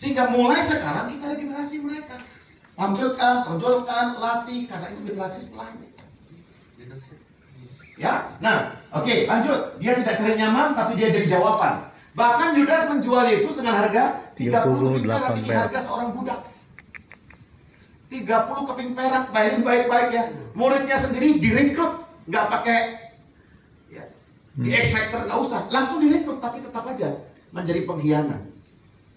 Sehingga mulai sekarang kita ada generasi mereka. Tampilkan, tonjolkan, latih, karena itu generasi setelahnya. Ya, nah, oke, lanjut. Dia tidak cari nyaman, tapi dia jadi jawaban. Bahkan Yudas menjual Yesus dengan harga 30 keping perak. Ini harga seorang budak. 30 keping perak, bayarin baik-baik ya. Muridnya sendiri direkrut, nggak pakai ya, di X-Factor, nggak usah, langsung direkrut, tapi tetap aja menjadi pengkhianat.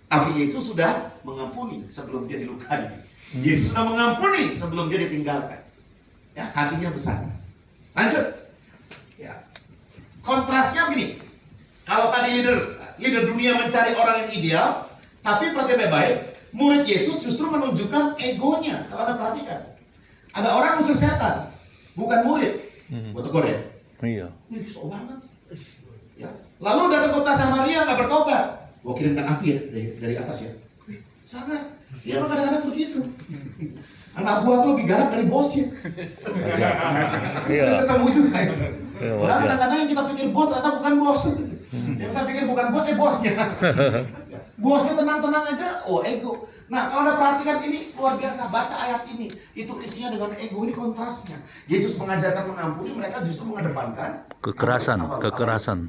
Tapi Yesus sudah mengampuni sebelum dia dilukai. Yesus sudah mengampuni sebelum dia ditinggalkan. Ya, hatinya besar. Lanjut. Ya. Kontrasnya begini. Kalau tadi leader dunia mencari orang yang ideal, tapi perhatian baik, murid Yesus justru menunjukkan egonya. Kalau Anda perhatikan, ada orang usir setan, bukan murid. Buat tegur ya. Iya. Ini sok banget. Ya. Lalu dari kota Samaria nggak bertobat. Gua kirimkan api ya dari atas ya. Sangat. Ya emang kadang-kadang begitu. Anak buah tuh lebih galak dari bosnya. Sering ketemu juga ya. Bahkan kadang-kadang yang kita pikir bos ternyata bukan bos. Yang saya pikir bukan bos, bosnya. Bosnya tenang-tenang aja, oh ego. Nah kalau Anda perhatikan ini luar biasa, baca ayat ini. Itu isinya dengan ego, ini kontrasnya. Yesus mengajarkan mengampuni, mereka justru mengedepankan kekerasan.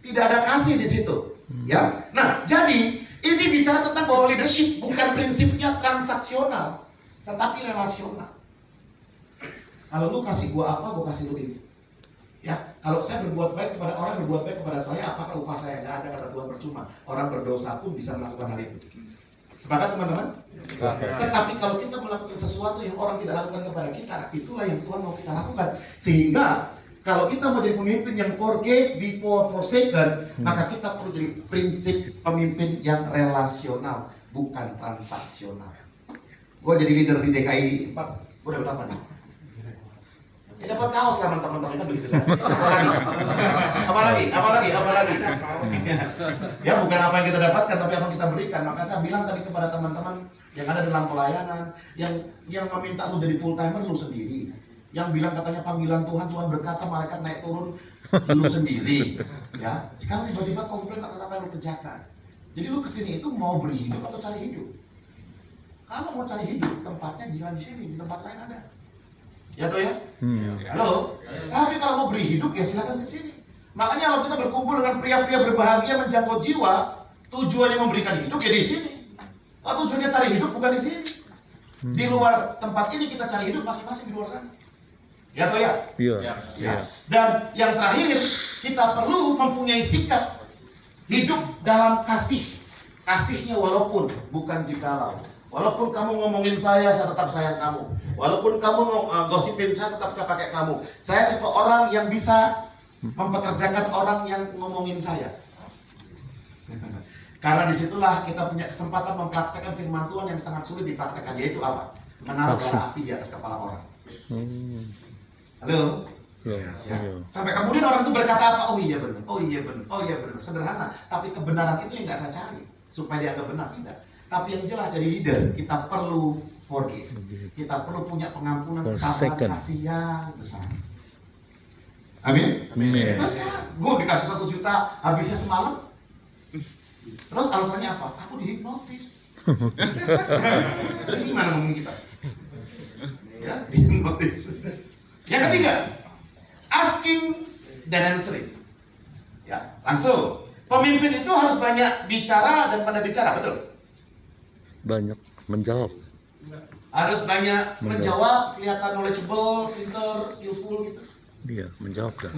Tidak ada kasih di situ. Ya. Nah, jadi ini bicara tentang bahwa leadership bukan prinsipnya transaksional, tetapi relasional. Kalau lu kasih gua apa, gua kasih lu ini. Ya, kalau saya berbuat baik kepada orang, berbuat baik kepada saya, apakah upah saya nggak ada, kata Tuhan, percuma. Orang berdosa pun bisa melakukan hal itu. Sepakat teman-teman? Tetapi kalau kita melakukan sesuatu yang orang tidak lakukan kepada kita, itulah yang Tuhan mau kita lakukan. Sehingga kalau kita mau jadi pemimpin yang forgive before forsaken, maka kita perlu jadi prinsip pemimpin yang relasional, bukan transaksional. Gue jadi leader di DKI 4, gue udah berapa nih? Ya dapat kaos lah teman-teman kita begitu kan. Apa lagi? Ya bukan apa yang kita dapatkan, tapi apa yang kita berikan. Maka saya bilang tadi kepada teman-teman yang ada dalam pelayanan, yang meminta lu jadi full timer lu sendiri. Yang bilang katanya panggilan Tuhan berkata malaikat naik turun lu sendiri, ya. Sekarang tiba-tiba komplain atas apa yang lu kerjakan. Jadi lu kesini itu mau berhidup atau cari hidup? Kalau mau cari hidup, tempatnya jangan di sini, di tempat lain ada. Ya toh ya? Halo. Tapi kalau mau beri hidup ya silakan ke sini. Makanya kalau kita berkumpul dengan pria-pria berbahagia menjangkau jiwa, tujuannya memberikan hidup ya di sini. Kalau tujuannya cari hidup bukan di sini. Di luar tempat ini kita cari hidup masing-masing di luar sana. Ya toh ya? Iya. Ya. Dan yang terakhir, kita perlu mempunyai sikap hidup dalam kasih. Kasihnya walaupun, bukan jikalau. Walaupun kamu ngomongin saya tetap sayang kamu. Walaupun kamu gosipin saya, tetap saya pakai kamu. Saya tipe orang yang bisa mempekerjakan orang yang ngomongin saya. Karena disitulah kita punya kesempatan mempraktekkan firman Tuhan yang sangat sulit dipraktekkan, yaitu apa? Menaruh bara api di atas kepala orang. Halo? Ya. Sampai kemudian orang itu berkata apa? Oh iya benar, oh iya benar, oh iya benar. Sederhana, tapi kebenaran itu yang nggak saya cari supaya dianggap benar, tidak. Tapi yang jelas dari leader, kita perlu forgive. Kita perlu punya pengampunan, kesabaran, kasih yang besar. Amin? Besar. Gue dikasih 1 juta, habisnya semalam. Terus alasannya apa? Aku dihipnotis. Terus gimana ngomongin kita? Ya, dihipnotis. Yang ketiga, asking dan answering. Ya, langsung. Pemimpin itu harus banyak bicara dan pandai bicara, betul? banyak menjawab. Harus banyak menjawab, kelihatan knowledgeable, pinter, skillful gitu. Iya, menjawab kan.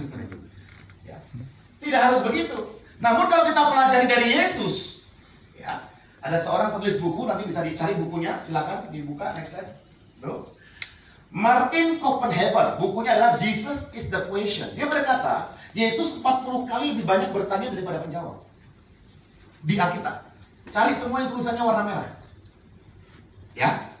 Ya. Tidak harus begitu. Namun kalau kita pelajari dari Yesus, ya, ada seorang penulis buku, nanti bisa dicari bukunya, silakan dibuka next slide, bro. Martin Copenhagen, bukunya adalah Jesus is the Question. Dia berkata, Yesus 40 kali lebih banyak bertanya daripada menjawab di Alkitab. Cari semua yang tulisannya warna merah. Ya,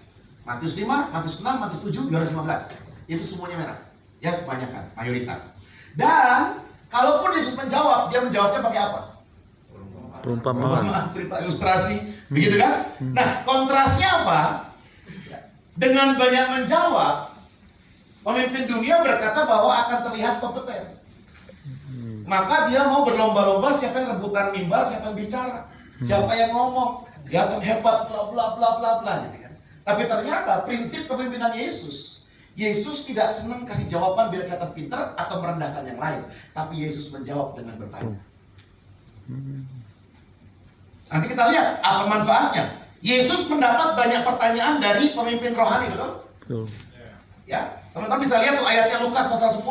Matius 5, Matius 6, Matius 7, Yohanes 15. Itu semuanya merah. Ya, kebanyakan, mayoritas. Dan kalaupun Yesus menjawab, dia menjawabnya pakai apa? Perumpamaan. Cerita ilustrasi, begitu kan? Nah, kontrasnya apa? Dengan banyak menjawab, pemimpin dunia berkata bahwa akan terlihat kompeten. Maka dia mau berlomba-lomba siapa yang rebutan mimbar, siapa yang bicara, siapa yang ngomong, dia akan hebat, bla bla bla bla bla, gitu kan? Tapi ternyata prinsip kepemimpinan Yesus tidak senang kasih jawaban biar kelihatan pintar atau merendahkan yang lain. Tapi Yesus menjawab dengan bertanya. Nanti kita lihat apa manfaatnya. Yesus mendapat banyak pertanyaan dari pemimpin rohani, betul? Betul. Ya, teman-teman bisa lihat tuh ayatnya Lukas pasal 10,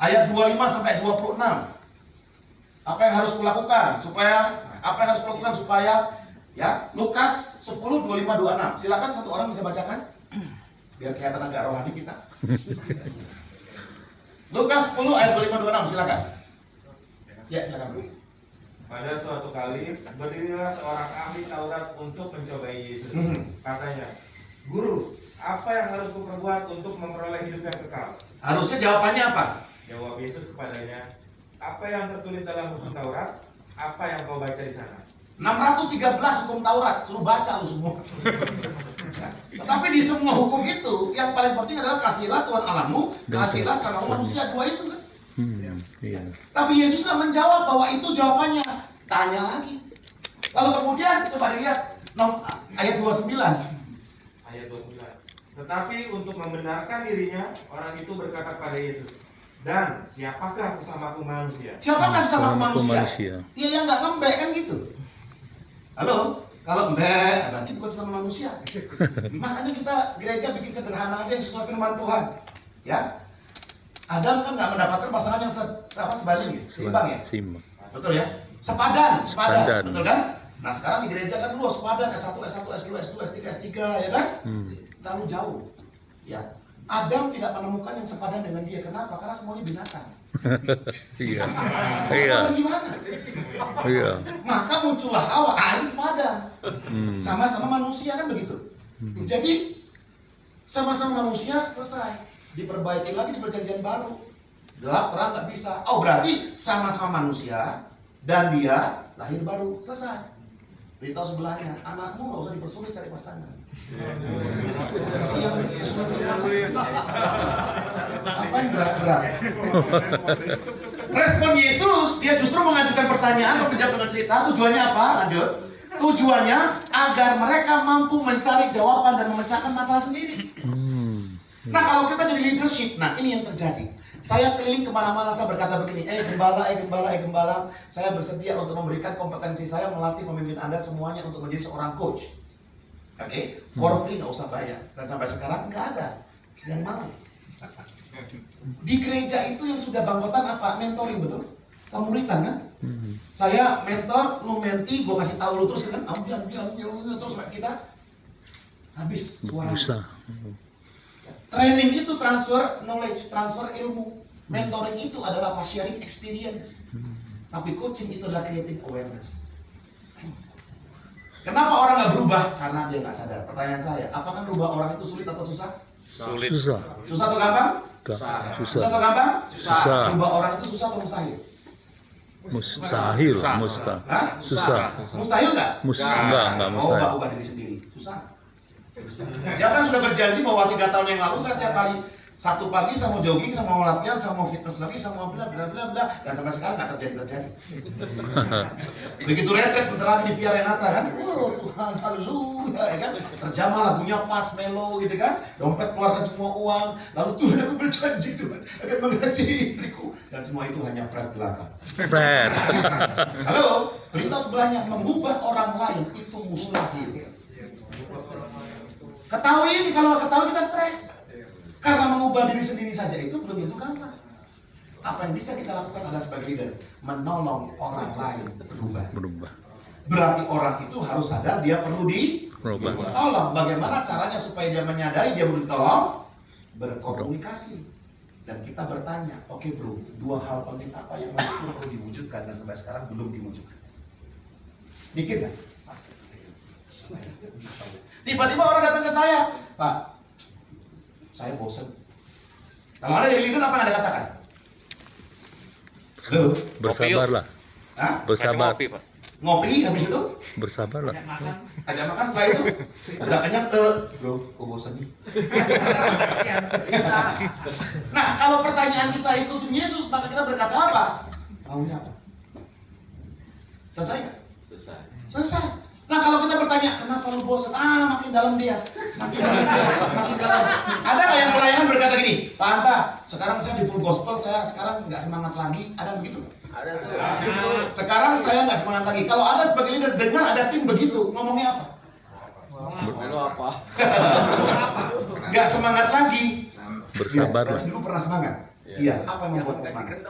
ayat 25 sampai 26. Apa yang harus kulakukan supaya ya, Lukas 10, 25, 26. Silakan satu orang bisa bacakan biar kelihatan agak rohani kita. Lukas 10 ayat 25, 26, silakan. Ya, silakan, Bro. Pada suatu kali, berdirilah seorang ahli Taurat untuk mencobai Yesus. Katanya, Guru, apa yang harus kuperbuat untuk memperoleh hidup yang kekal? Harusnya jawabannya apa? Jawab Yesus kepadanya, apa yang tertulis dalam buku Taurat? Apa yang kau baca di sana? 613 hukum Taurat, suruh baca lu semua. Ya. Tetapi di semua hukum itu, yang paling penting adalah kasihlah Tuhan Allahmu, kasihlah sama manusia, dua itu kan. Iya. Tapi Yesus nggak menjawab bahwa itu jawabannya. Tanya lagi. Lalu kemudian coba dilihat ayat 29. Ayat 29. Tetapi untuk membenarkan dirinya, orang itu berkata kepada Yesus, dan siapakah sesamaku manusia? Siapakah sesama Sesamaku manusia? manusia. Dia yang nggak ngembek kan gitu. Halo? Kalau embek, berarti bukan sesama manusia. Makanya kita gereja bikin sederhana aja yang sesuai firman Tuhan. Ya. Adam kan nggak mendapatkan pasangan yang sebanding, seimbang ya? Seimbang. Betul ya? Sepadan, Sepadan. betul kan? Nah sekarang di gereja kan dulu sepadan, S1, S1, S2, S2, S3, S3, ya kan? Terlalu jauh. Ya. Adam tidak menemukan yang sepadan dengan dia. Kenapa? Karena semuanya binatang. Iya. Iya. Sepadan gimana? Iya. Maka muncullah Hawa, ini sepadan. Sama-sama manusia kan begitu. Jadi sama-sama manusia selesai. Diperbaiki lagi di perjanjian baru. Gelap terang nggak bisa. Oh berarti sama-sama manusia dan dia lahir baru, selesai. Beritahu sebelahnya, anakmu nggak usah dipersulit cari pasangan. Kasihan sesuai firman. Apa yang berat-berat? Respon Yesus, dia justru mengajukan pertanyaan, menjawab dengan cerita. Tujuannya apa? Lanjut. Tujuannya agar mereka mampu mencari jawaban dan memecahkan masalah sendiri. Nah kalau kita jadi leadership, nah ini yang terjadi. Saya keliling kemana-mana, saya berkata begini, gembala, saya bersedia untuk memberikan kompetensi saya melatih pemimpin Anda semuanya untuk menjadi seorang coach. Oke, for free, nggak usah bayar. Dan sampai sekarang nggak ada yang mau. Di gereja itu yang sudah bangkotan apa? Mentoring, betul? Pemuritan kan? Saya mentor, lu menti, gue kasih tahu lu terus kan? Terus kita habis suara. Training itu transfer knowledge, transfer ilmu. Mentoring itu adalah sharing experience. Tapi coaching itu adalah creating awareness. Kenapa orang nggak berubah? Karena dia nggak sadar. Pertanyaan saya, apakah berubah orang itu sulit atau susah? Sulit. Susah. Susah atau gampang? Susah atau gampang? Susah. Berubah orang itu susah atau mustahil? Mustahil. Hah? Susah. Mustahil nggak? Enggak Mau mustahil. ubah diri sendiri. Susah. Siapa yang sudah berjanji bahwa 3 tahun yang lalu saya tiap kali Sabtu pagi saya mau jogging, saya mau latihan, saya mau fitness lagi, saya mau bla bla bla bla, dan sampai sekarang nggak terjadi. Begitu retret bentar lagi di Via Renata kan, oh Tuhan, haleluya, ya kan, terjamah lagunya pas melo gitu kan, dompet keluarkan semua uang, lalu Tuhan aku berjanji Tuhan akan mengasihi istriku, dan semua itu hanya pret belaka. Halo, beritahu sebelahnya, mengubah orang lain itu mustahil. Ketahui ini, kalau nggak ketahui kita stres. Karena mengubah diri sendiri saja itu belum tentu gampang. Apa yang bisa kita lakukan adalah sebagai leader, menolong orang lain berubah. Berarti orang itu harus sadar dia perlu ditolong. Bagaimana caranya supaya dia menyadari dia perlu ditolong? Berkomunikasi. Dan kita bertanya, oke bro, 2 hal penting apa yang perlu diwujudkan dan sampai sekarang belum diwujudkan? Mikir kan? Tiba-tiba orang datang ke saya, Pak, saya bosan. Kalau ada yang leader, apa yang Anda katakan? Halo? Bersabarlah. Hah? Bersabar. Ngopi habis itu? Bersabarlah. Ajak makan setelah itu? Udah kenyang bro, kok bosan nih? Nah, kalau pertanyaan kita ikutin Yesus, maka kita berkata apa? Maunya apa? Selesai nggak? Selesai. Nah, kalau kita bertanya, kenapa lu bosan? Makin dalam dia. Makin dalam. Ada nggak yang pelayanan berkata gini, Pak Anta, sekarang saya di full gospel, saya sekarang nggak semangat lagi. Ada begitu? Ada. Sekarang saya nggak semangat lagi. Kalau ada sebagai leader, dengar ada tim begitu, ngomongnya apa? Nggak semangat lagi. Bersabarlah. Dulu pernah semangat. Iya. Apa yang membuat semangat?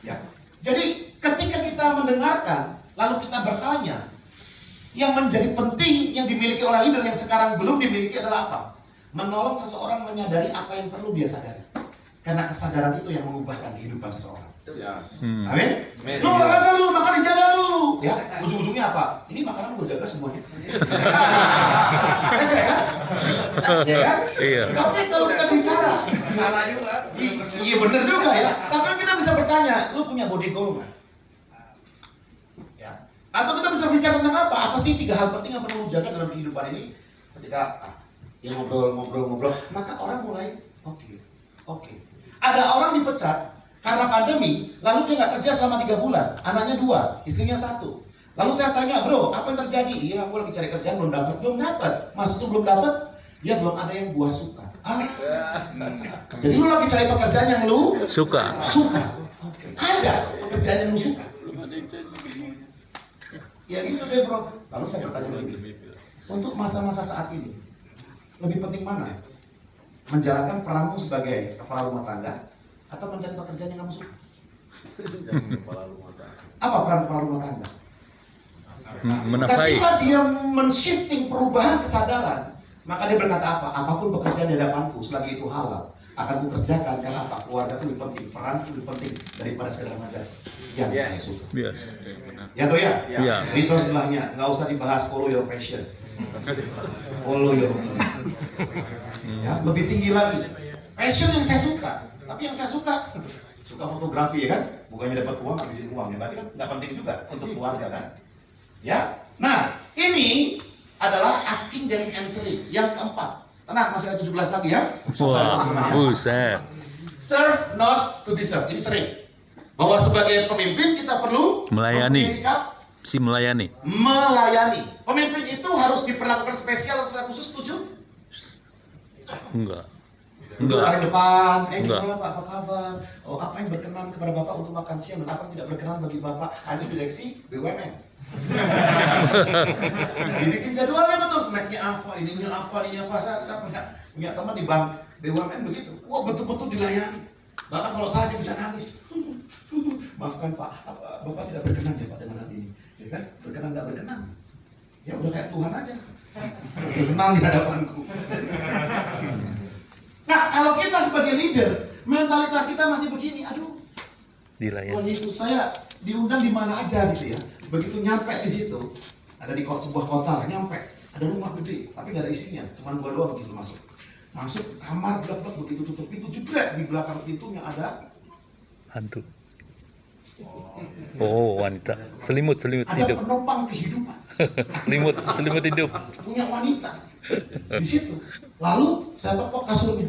Ya. Jadi ketika kita mendengarkan, lalu kita bertanya, yang menjadi penting yang dimiliki oleh leader yang sekarang belum dimiliki adalah apa? Menolong seseorang menyadari apa yang perlu dia sadari. Karena kesadaran itu yang mengubahkan kehidupan seseorang. Amin. Lu olahraga lu, makan dijaga lu. Ya, ujung-ujungnya apa? Ini makanan gue jaga semuanya. Ese kan? Ya kan? Iya. Tapi kalau kita bicara, Salah juga. iya bener juga ya. Tapi kita bisa bertanya, lu punya body goal nggak? Ya. Atau kita bisa bicara tentang apa? Apa sih 3 hal penting yang perlu lu jaga dalam kehidupan ini? Ketika ya ngobrol, maka orang mulai oke. Ada orang dipecat karena pandemi, lalu dia nggak kerja selama 3 bulan, anaknya 2, istrinya 1. Lalu saya tanya, bro, apa yang terjadi? Iya, aku lagi cari kerjaan belum dapat. Maksud itu belum dapat? Ya belum ada yang gua suka. Jadi lu lagi cari pekerjaan yang lu Suka. Ada pekerjaan yang lu suka. Ya gitu deh bro. Lalu saya bertanya begini, untuk masa-masa saat ini, lebih penting mana? Menjalankan peranmu sebagai kepala rumah tangga atau mencari pekerjaan yang kamu suka? Apa peran kepala rumah tangga? Menafkahi. Ketika dia men-shifting perubahan kesadaran, maka dia berkata apa? Apapun pekerjaan di hadapanku selagi itu halal akan kukerjakan. Karena apa? Keluarga itu lebih penting, peran itu lebih penting daripada segala macam yang saya suka. Yes. Ya toh ya? Iya. Rito sebelahnya, nggak usah dibahas, follow your passion. Follow your passion. Ya, lebih tinggi lagi. Passion yang saya suka. Tapi yang saya suka fotografi ya kan? Bukannya dapat uang, habisin uang ya. Berarti kan nggak penting juga untuk keluarga kan? Ya. Nah, ini adalah asking dan answering. Yang keempat. Tenang, masih ada 17 lagi ya. Wah, buset. Serve not to be served. Ini sering. Bahwa sebagai pemimpin kita perlu Melayani. mempunyai sikap Melayani. Pemimpin itu harus diperlakukan spesial secara khusus, setuju? Enggak. Untuk hari depan, Enggak. gimana Pak, apa kabar? Oh, apa yang berkenan kepada Bapak untuk makan siang dan apa yang tidak berkenan bagi Bapak? Itu direksi BUMN. Dibikin jadwalnya betul, snacknya apa, ininya apa. Saya punya teman di bank BUMN begitu. Wah, betul-betul dilayani. Bahkan kalau salah dia bisa nangis. Maafkan Pak, Bapak tidak berkenan ya Pak dengan hal ini. Ya kan? Berkenan nggak berkenan. Ya udah kayak Tuhan aja. Berkenan di hadapanku. Nah, kalau kita sebagai leader, mentalitas kita masih begini, aduh. Dilayani. Tuhan Yesus, saya diundang di mana aja gitu ya. Begitu nyampe di situ, ada di sebuah kota lah, nyampe. Ada rumah gede, tapi nggak ada isinya, cuma gua doang di situ masuk. Masuk kamar, blak-blak, begitu tutup pintu, jebret, di belakang pintunya ada Hantu. Oh, wanita. Selimut ada hidup. penopang kehidupan. selimut hidup. Punya wanita di situ. Lalu saya tepok kasurnya,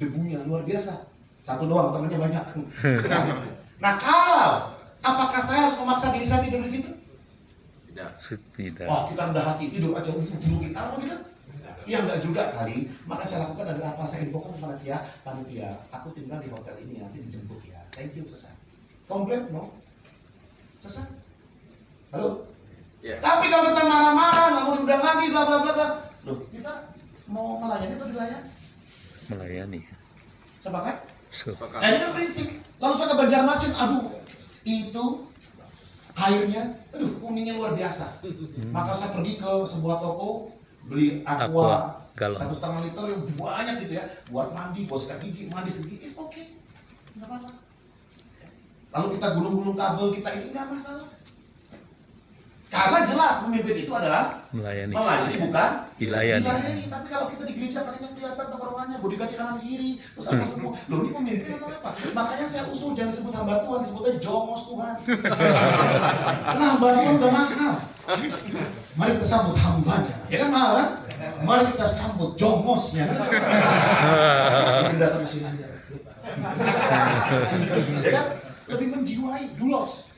debunya luar biasa. Satu doang, temannya banyak. Nah, apakah saya harus memaksa diri saya tidur di situ? Tidak. Wah, kita rendah hati, tidur aja tidur kita apa gitu? Ya enggak juga kali. Maka saya lakukan adalah apa? Saya infokan kepada panitia, aku tinggal di hotel ini, nanti dijemput ya. Thank you, selesai. Komplain, no? Selesai. Halo? Tapi kalau kita marah-marah, nggak mau diundang lagi, bla bla bla bla. Loh, kita mau melayani atau dilayani? Melayani. Sepakat? Sepakat. Nah, ini kan prinsip. Lalu saya ke Banjarmasin, aduh, itu airnya, aduh, kuningnya luar biasa. Maka saya pergi ke sebuah toko, beli aqua galon 1,5 liter yang banyak gitu ya, buat mandi, buat sikat gigi, mandi segini, is oke, nggak apa-apa. Lalu kita gulung-gulung kabel kita ini nggak masalah. Karena jelas pemimpin itu adalah melayani. bukan Dilayani. Tapi kalau kita di gereja pakainya kelihatan tongkrongannya, bodyguard di kanan kiri, terus apa semua. Loh, ini pemimpin atau apa? Makanya saya usul jangan sebut hamba Tuhan, disebut aja jongos Tuhan. Karena hamba Tuhan udah mahal. Mari kita sambut hambanya, ya kan mahal kan? Mari kita sambut jongosnya. Kita datang ke sini aja. Ya kan? Lebih menjiwai, dulos,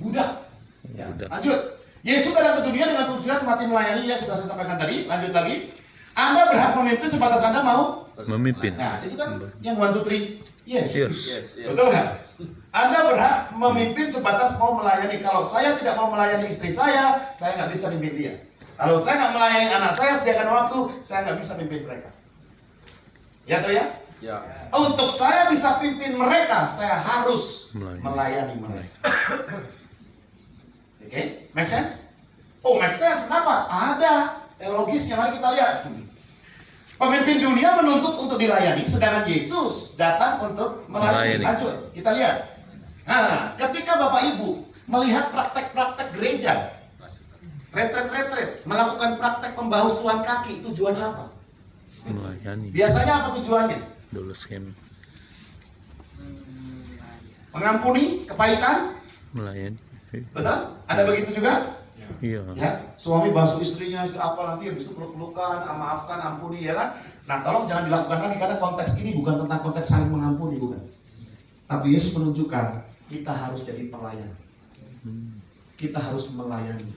budak. Ya, lanjut. Yesus datang ke dunia dengan tujuan mati melayani, ya sudah saya sampaikan tadi. Lanjut lagi. Anda berhak memimpin sebatas Anda mau Memimpin. Nah, itu kan yang 1, 2, 3. Yes. Yes. Betul kan? Anda berhak memimpin sebatas mau melayani. Kalau saya tidak mau melayani istri saya nggak bisa mimpin dia. Kalau saya nggak melayani anak saya sediakan waktu, saya nggak bisa mimpin mereka. Ya toh ya? Ya. Untuk saya bisa pimpin mereka, saya harus melayani mereka. Oke, make sense? Oh, make sense. Kenapa? Ada teologisnya. Mari kita lihat. Pemimpin dunia menuntut untuk dilayani, sedangkan Yesus datang untuk melayani. Lanjut, kita lihat. Nah, ketika Bapak Ibu melihat praktek-praktek gereja, retret, melakukan praktek pembahusuan kaki, tujuannya apa? Melayani. Biasanya apa tujuannya? Dulu skem. Mengampuni kepahitan? Melayani. Betul? Ada begitu juga? Iya. Ya, suami basuh istrinya, istri apa nanti habis itu peluk-pelukan, maafkan, ampuni, ya kan? Nah, tolong jangan dilakukan lagi karena konteks ini bukan tentang konteks saling mengampuni, bukan. Tapi Yesus menunjukkan kita harus jadi pelayan. Kita harus melayani.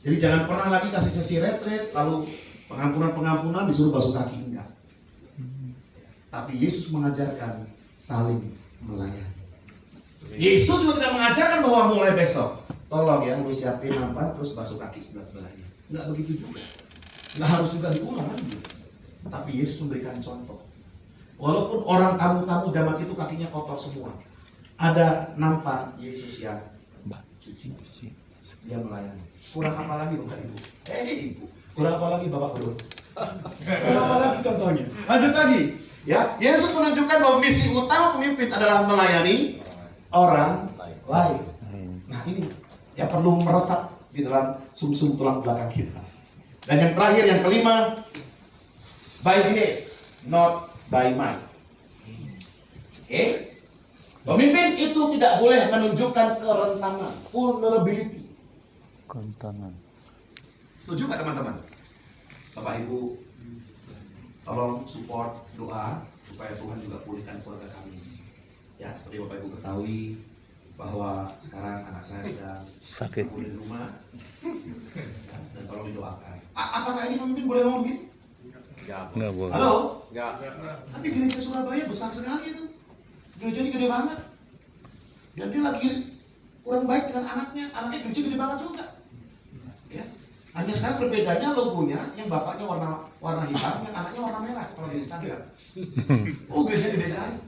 Jadi jangan pernah lagi kasih sesi retret lalu pengampunan disuruh basuh kaki, enggak. Tapi Yesus mengajarkan saling melayani. Yesus juga tidak mengajarkan bahwa mulai besok tolong ya, lu siapin nampan terus basuh kaki sebelah-sebelahnya. Enggak begitu juga. Enggak harus juga diulang kan gitu. Tapi Yesus memberikan contoh. Walaupun orang tamu-tamu zaman itu kakinya kotor semua, ada nampan Yesus yang cuci. Dia melayani. Kurang apa lagi Bapak Ibu? Ibu. Kurang apa lagi Bapak Bro? Kurang apa lagi contohnya? Lanjut lagi. Ya, Yesus menunjukkan bahwa misi utama pemimpin adalah melayani orang lain. Nah ini yang perlu meresap di dalam sum-sum tulang belakang kita. Dan yang terakhir, yang kelima, by grace, not by might. Oke? Pemimpin itu tidak boleh menunjukkan kerentanan, vulnerability. Kerentanan. Setuju nggak teman-teman? Bapak Ibu, tolong support doa supaya Tuhan juga pulihkan keluarga kami. Ya, seperti Bapak Ibu ketahui bahwa sekarang anak saya sedang sakit di rumah, dan tolong didoakan. Apakah ini pemimpin boleh ngomong gini? Nggak boleh. Halo? Enggak. Tapi gereja Surabaya besar sekali itu. Gereja ini gede banget. Dan dia lagi kurang baik dengan anaknya gereja gede banget juga. Ya. Hanya sekarang perbedaannya logonya, yang bapaknya warna hitam, yang anaknya warna merah kalau di Instagram. Oh, gereja gede sekali.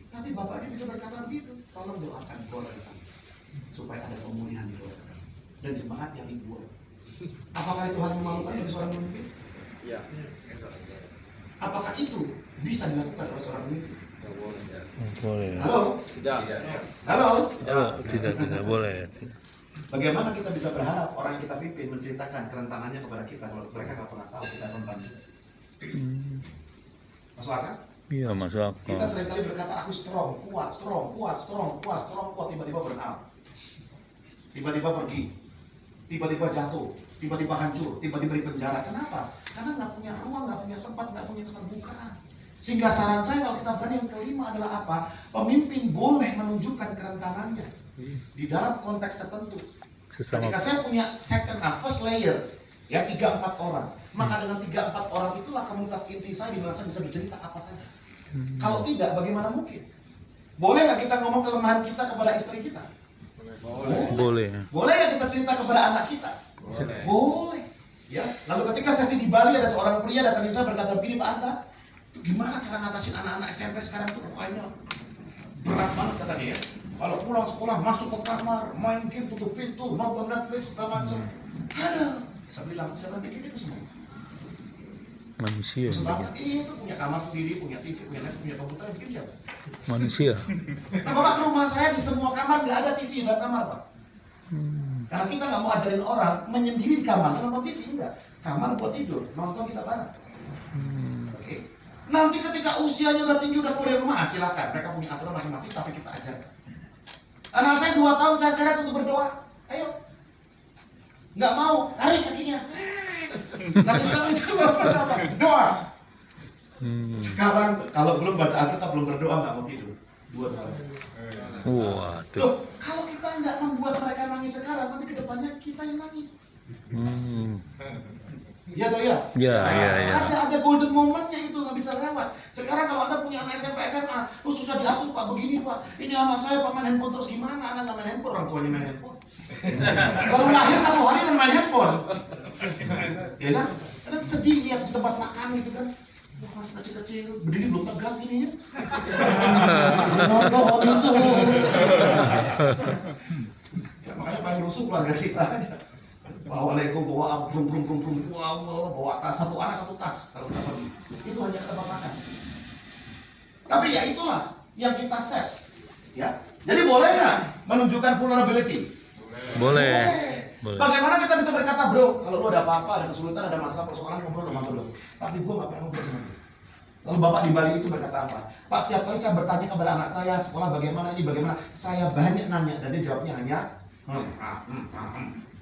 Tapi bapaknya bisa berkata begitu, tolong doakan keluarga kami supaya ada pemulihan di keluarga kami dan jemaat yang dibuat. Apakah itu hal yang memalukan bagi seorang pemimpin? Iya. Apakah itu bisa dilakukan oleh seorang pemimpin? Boleh. Halo? Tidak. Halo? Oh, tidak boleh. Bagaimana kita bisa berharap orang yang kita pimpin menceritakan kerentanannya kepada kita kalau mereka nggak pernah tahu kita rentan? Masuk akal? Iya, masuk Kita akal. seringkali berkata aku strong, kuat, tiba-tiba burn out, tiba-tiba pergi, tiba-tiba jatuh, tiba-tiba hancur, tiba-tiba di penjara. Kenapa? Karena nggak punya ruang, nggak punya tempat, nggak punya keterbukaan. Sehingga saran saya kalau kita berani yang kelima adalah apa? Pemimpin boleh menunjukkan kerentanannya di dalam konteks tertentu. Sesama. Ketika saya punya first layer, ya 3-4 orang, maka dengan 3-4 orang itulah komunitas inti saya di mana saya bisa bercerita apa saja. Kalau tidak, bagaimana mungkin? Boleh nggak kita ngomong kelemahan kita kepada istri kita? Boleh. Boleh ya kita cerita kepada anak kita? Boleh. Ya. Lalu ketika sesi di Bali ada seorang pria datangin saya berkata, begini Pak Anta, itu gimana cara ngatasin anak-anak SMP sekarang tuh pokoknya berat banget kata dia. Kalau pulang sekolah masuk ke kamar, main game, tutup pintu, nonton Netflix, segala macam. Ada. Saya bilang, siapa bikin itu semua? Manusia. Sebanyak itu punya kamar sendiri, punya TV, punya Netflix, punya komputer, yang bikin siapa? Manusia. Nah Bapak ke rumah saya di semua kamar nggak ada TV di dalam kamar Pak. Karena kita nggak mau ajarin orang menyendiri di kamar, nonton TV enggak. Kamar buat tidur, nonton kita bareng. Oke. Nanti ketika usianya udah tinggi, udah keluar dari rumah, silakan. Mereka punya aturan masing-masing, tapi kita ajarkan. Anak saya 2 tahun saya seret untuk berdoa. Ayo. Nggak mau, tarik kakinya. Nangis-nangis apa? Doa. Sekarang kalau belum baca Alkitab, belum berdoa, nggak mau tidur. 2 tahun. Waduh. Loh, kalau kita nggak membuat mereka nangis sekarang, nanti kedepannya kita yang nangis. Iya toh ya? Ya. Ada golden momennya itu nggak bisa lewat. Sekarang kalau Anda punya anak SMP, SMA, susah diatur Pak, begini Pak. Ini anak saya Pak main handphone terus gimana? Anak nggak main handphone, orang tuanya main handphone. Baru lahir 1 hari dan main handphone. Ya kan? Ada sedih lihat di tempat makan gitu kan. Wah, masih kecil-kecil, berdiri belum tegak ininya. Nonton YouTube. Ya, makanya paling rusuh keluarga kita aja. Bawa Lego, bawa brum, bawa tas, 1 anak 1 tas kalau kita pergi. Itu hanya ke tempat makan. Tapi ya itulah yang kita set. Ya. Jadi boleh nggak menunjukkan vulnerability? Boleh. Bagaimana kita bisa berkata, bro, kalau lu ada apa-apa, ada kesulitan, ada masalah, persoalan, ngobrol sama dulu. Tapi gue nggak pernah ngobrol sama dia. Lalu bapak di Bali itu berkata apa? Pak, setiap kali saya bertanya kepada anak saya, sekolah bagaimana, ini bagaimana, saya banyak nanya, dan dia jawabnya hanya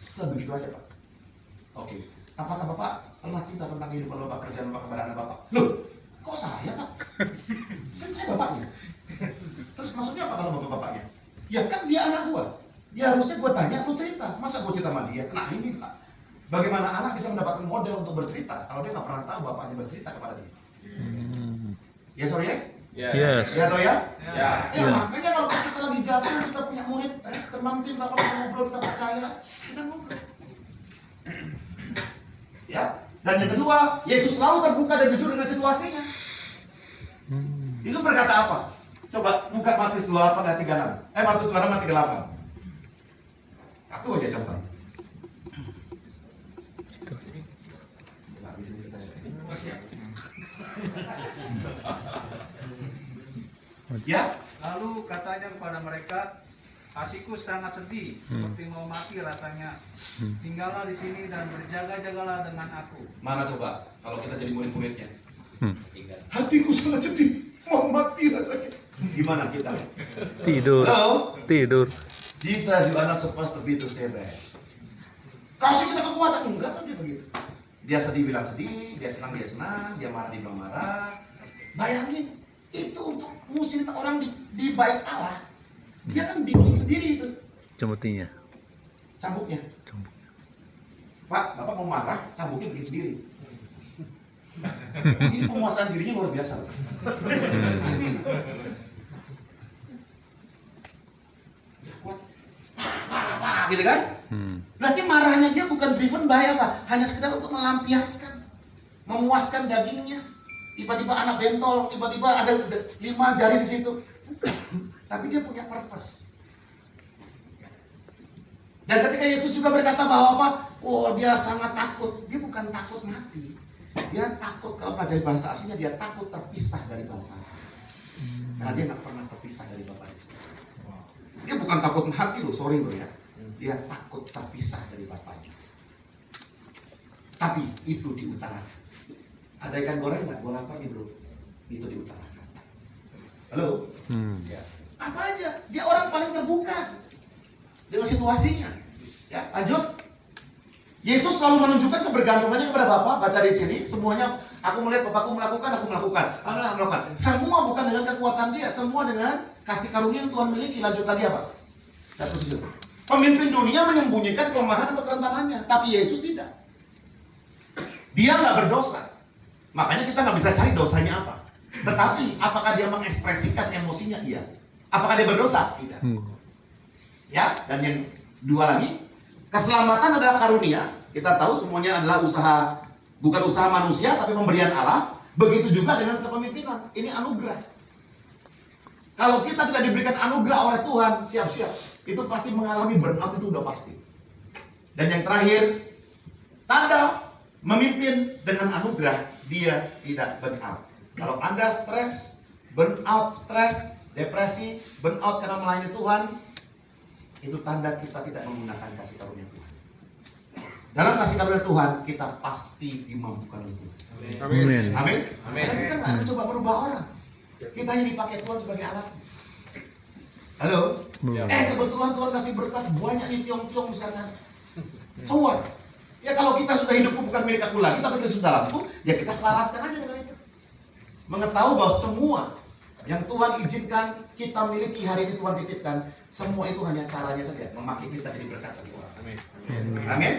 sebegitu aja Pak. Oke. Apakah Bapak pernah cerita tentang kehidupan Bapak, kerjaan Bapak kepada anak Bapak? Loh, kok saya Pak? Kan saya bapaknya. Terus maksudnya apa kalau Bapak bapaknya? Ya kan dia anak gua. Ya harusnya gua tanya, lu cerita. Masa gua cerita sama dia? Nah ini Pak. Bagaimana anak bisa mendapatkan model untuk bercerita kalau dia nggak pernah tahu bapaknya bercerita kepada dia? Yes or yes? Yes. Ya atau ya? Ya. Ya makanya kalau pas kita lagi jalan, kita punya murid, teman kita kalau ngobrol, kita percaya, kita ngobrol. Ya. Dan yang kedua, Yesus selalu terbuka dan jujur dengan situasinya. Yesus berkata apa? Coba buka Matius 28 ayat 36. Matius 26 ayat 38. Aku aja coba. Ya, Lalu katanya kepada mereka, hatiku sangat sedih, seperti mau mati rasanya. Tinggallah di sini dan berjaga-jagalah dengan aku. mana coba kalau kita jadi murid-muridnya? Hatiku sangat sedih, mau mati rasanya. Gimana kita? Tidur. Halo? Tidur. Jesus, you are not supposed to be to say that. Kasih kita kekuatan, enggak kan dia begitu. Dia sedih bilang sedih, dia senang, dia marah dia bilang marah. Bayangin, itu untuk musim orang di bait Allah. Dia kan bikin sendiri itu Cemutinya. cambuknya. Pak, Bapak mau marah, cambuknya bikin sendiri. Ini penguasaan dirinya luar biasa. Gitu kan? Berarti marahnya dia bukan driven by apa? Hanya sekedar untuk melampiaskan, memuaskan dagingnya. Tiba-tiba anak bentol, tiba-tiba ada 5 jari di situ. Tapi dia punya purpose. Dan ketika Yesus juga berkata bahwa apa? Oh, dia sangat takut. Dia bukan takut mati. Dia takut, kalau pelajari bahasa aslinya, dia takut terpisah dari Bapa. Karena dia nggak pernah terpisah dari Bapa. Dia bukan takut mati loh, sorry loh ya. Dia takut terpisah dari Bapaknya. Tapi itu diutarakan. Ada ikan goreng nggak? Gua lapar nih bro. Itu diutarakan. Halo? Ya. Apa aja? Dia orang paling terbuka dengan situasinya. Ya, lanjut. Yesus selalu menunjukkan kebergantungannya kepada Bapa. Baca di sini, semuanya aku melihat Bapakku melakukan, aku melakukan. Anak melakukan. Semua bukan dengan kekuatan dia, semua dengan kasih karunia yang Tuhan miliki. Lanjut lagi apa? Dan terus. Pemimpin dunia menyembunyikan kelemahan atau kerentanannya, tapi Yesus tidak. Dia nggak berdosa, makanya kita nggak bisa cari dosanya apa. Tetapi apakah dia mengekspresikan emosinya? Iya. Apakah dia berdosa? Tidak. Ya, dan yang dua lagi, keselamatan adalah karunia. Kita tahu semuanya adalah usaha, bukan usaha manusia, tapi pemberian Allah. Begitu juga dengan kepemimpinan. Ini anugerah. Kalau kita tidak diberikan anugerah oleh Tuhan, siap-siap. Itu pasti mengalami burnout, itu udah pasti. Dan yang terakhir, tanda memimpin dengan anugerah, dia tidak burnout. Kalau Anda stres, burnout, stres, depresi, burnout karena melayani Tuhan, itu tanda kita tidak menggunakan kasih karunia Tuhan. Dalam kasih karunia Tuhan, kita pasti dimampukan oleh Tuhan. Amin. Amin. Karena kita nggak mencoba merubah orang. Kita hanya dipakai Tuhan sebagai alat. Halo? Kebetulan Tuhan kasih berkat banyak nih tiong-tiong misalnya. So what? Ya kalau kita sudah hidupku bukan milik aku lagi, tapi Kristus dalamku, ya kita selaraskan aja dengan itu. Mengetahui bahwa semua yang Tuhan izinkan kita miliki hari ini, Tuhan titipkan, semua itu hanya caranya saja, memakai kita jadi berkat bagi orang. Amin.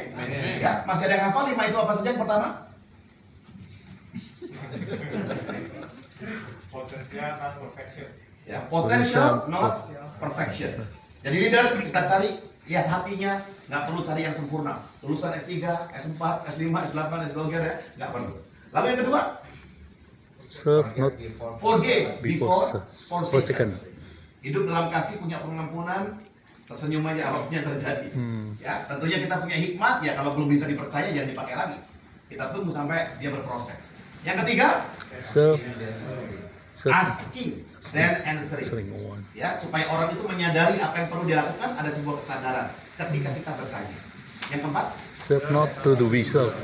Ya, masih ada yang hafal 5 itu apa saja yang pertama? Potensial not perfection. Ya, potential not perfection. Jadi leader kita cari, lihat hatinya, nggak perlu cari yang sempurna. Lulusan S3, S4, S5, S8, S2 ya, nggak perlu. Lalu yang kedua, Serve not forgive before before forsaken. forsaken. Hidup dalam kasih, punya pengampunan, tersenyum aja apapun yang terjadi. Ya, tentunya kita punya hikmat, ya kalau belum bisa dipercaya jangan dipakai lagi. Kita tunggu sampai dia berproses. Yang ketiga, Serve asking then answering. sering one. Ya, supaya orang itu menyadari apa yang perlu dilakukan, ada sebuah kesadaran ketika kita bertanya. Yang keempat, Serve not to do we serve.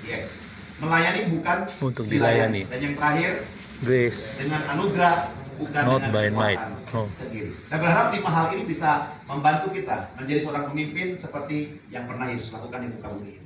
yes, melayani bukan Untuk dilayani. Dan yang terakhir, Grace dengan anugerah bukan Not dengan by kekuatan might. Oh. sendiri. Saya berharap 5 hal ini bisa membantu kita menjadi seorang pemimpin seperti yang pernah Yesus lakukan di muka bumi ini.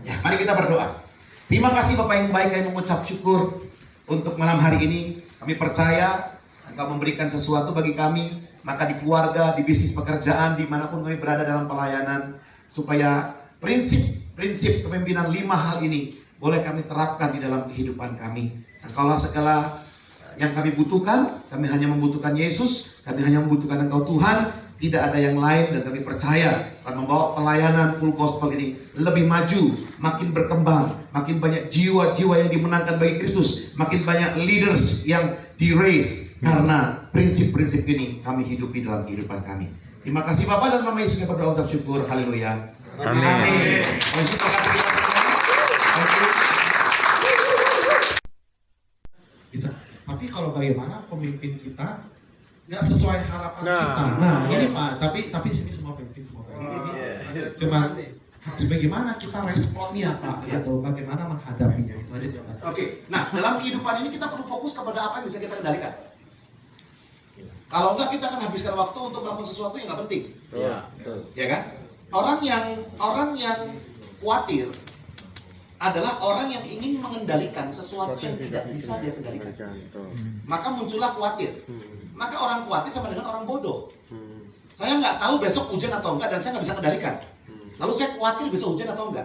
Ya, mari kita berdoa. Terima kasih Bapak yang baik, kami mengucap syukur untuk malam hari ini. Kami percaya Engkau memberikan sesuatu bagi kami, maka di keluarga, di bisnis pekerjaan, dimanapun kami berada dalam pelayanan, supaya prinsip kepemimpinan 5 hal ini boleh kami terapkan di dalam kehidupan kami. Engkaulah segala yang kami butuhkan, kami hanya membutuhkan Yesus, kami hanya membutuhkan Engkau Tuhan, tidak ada yang lain, dan kami percaya akan membawa pelayanan full gospel ini lebih maju, makin berkembang, makin banyak jiwa-jiwa yang dimenangkan bagi Kristus, makin banyak leaders yang di-raise, karena prinsip-prinsip ini kami hidupi dalam kehidupan kami. Terima kasih Bapak, dan nama Yesus kami berdoa ucap syukur, haleluya. Amin. Bisa. Tapi kalau bagaimana pemimpin kita nggak sesuai harapan kita. Nah, ini Pak. Tapi sini semua pemimpin semua. Cuma bagaimana kita responnya Pak, atau bagaimana menghadapinya itu aja Pak. Oke, nah dalam kehidupan ini kita perlu fokus kepada apa yang bisa kita kendalikan. Kalau enggak kita akan habiskan waktu untuk melakukan sesuatu yang nggak penting. Iya, betul. Ya kan? Orang yang khawatir adalah orang yang ingin mengendalikan sesuatu yang tidak bisa dia kendalikan. Maka muncullah khawatir. Maka orang khawatir sama dengan orang bodoh. Saya nggak tahu besok hujan atau enggak, dan saya nggak bisa kendalikan. Lalu saya khawatir besok hujan atau enggak.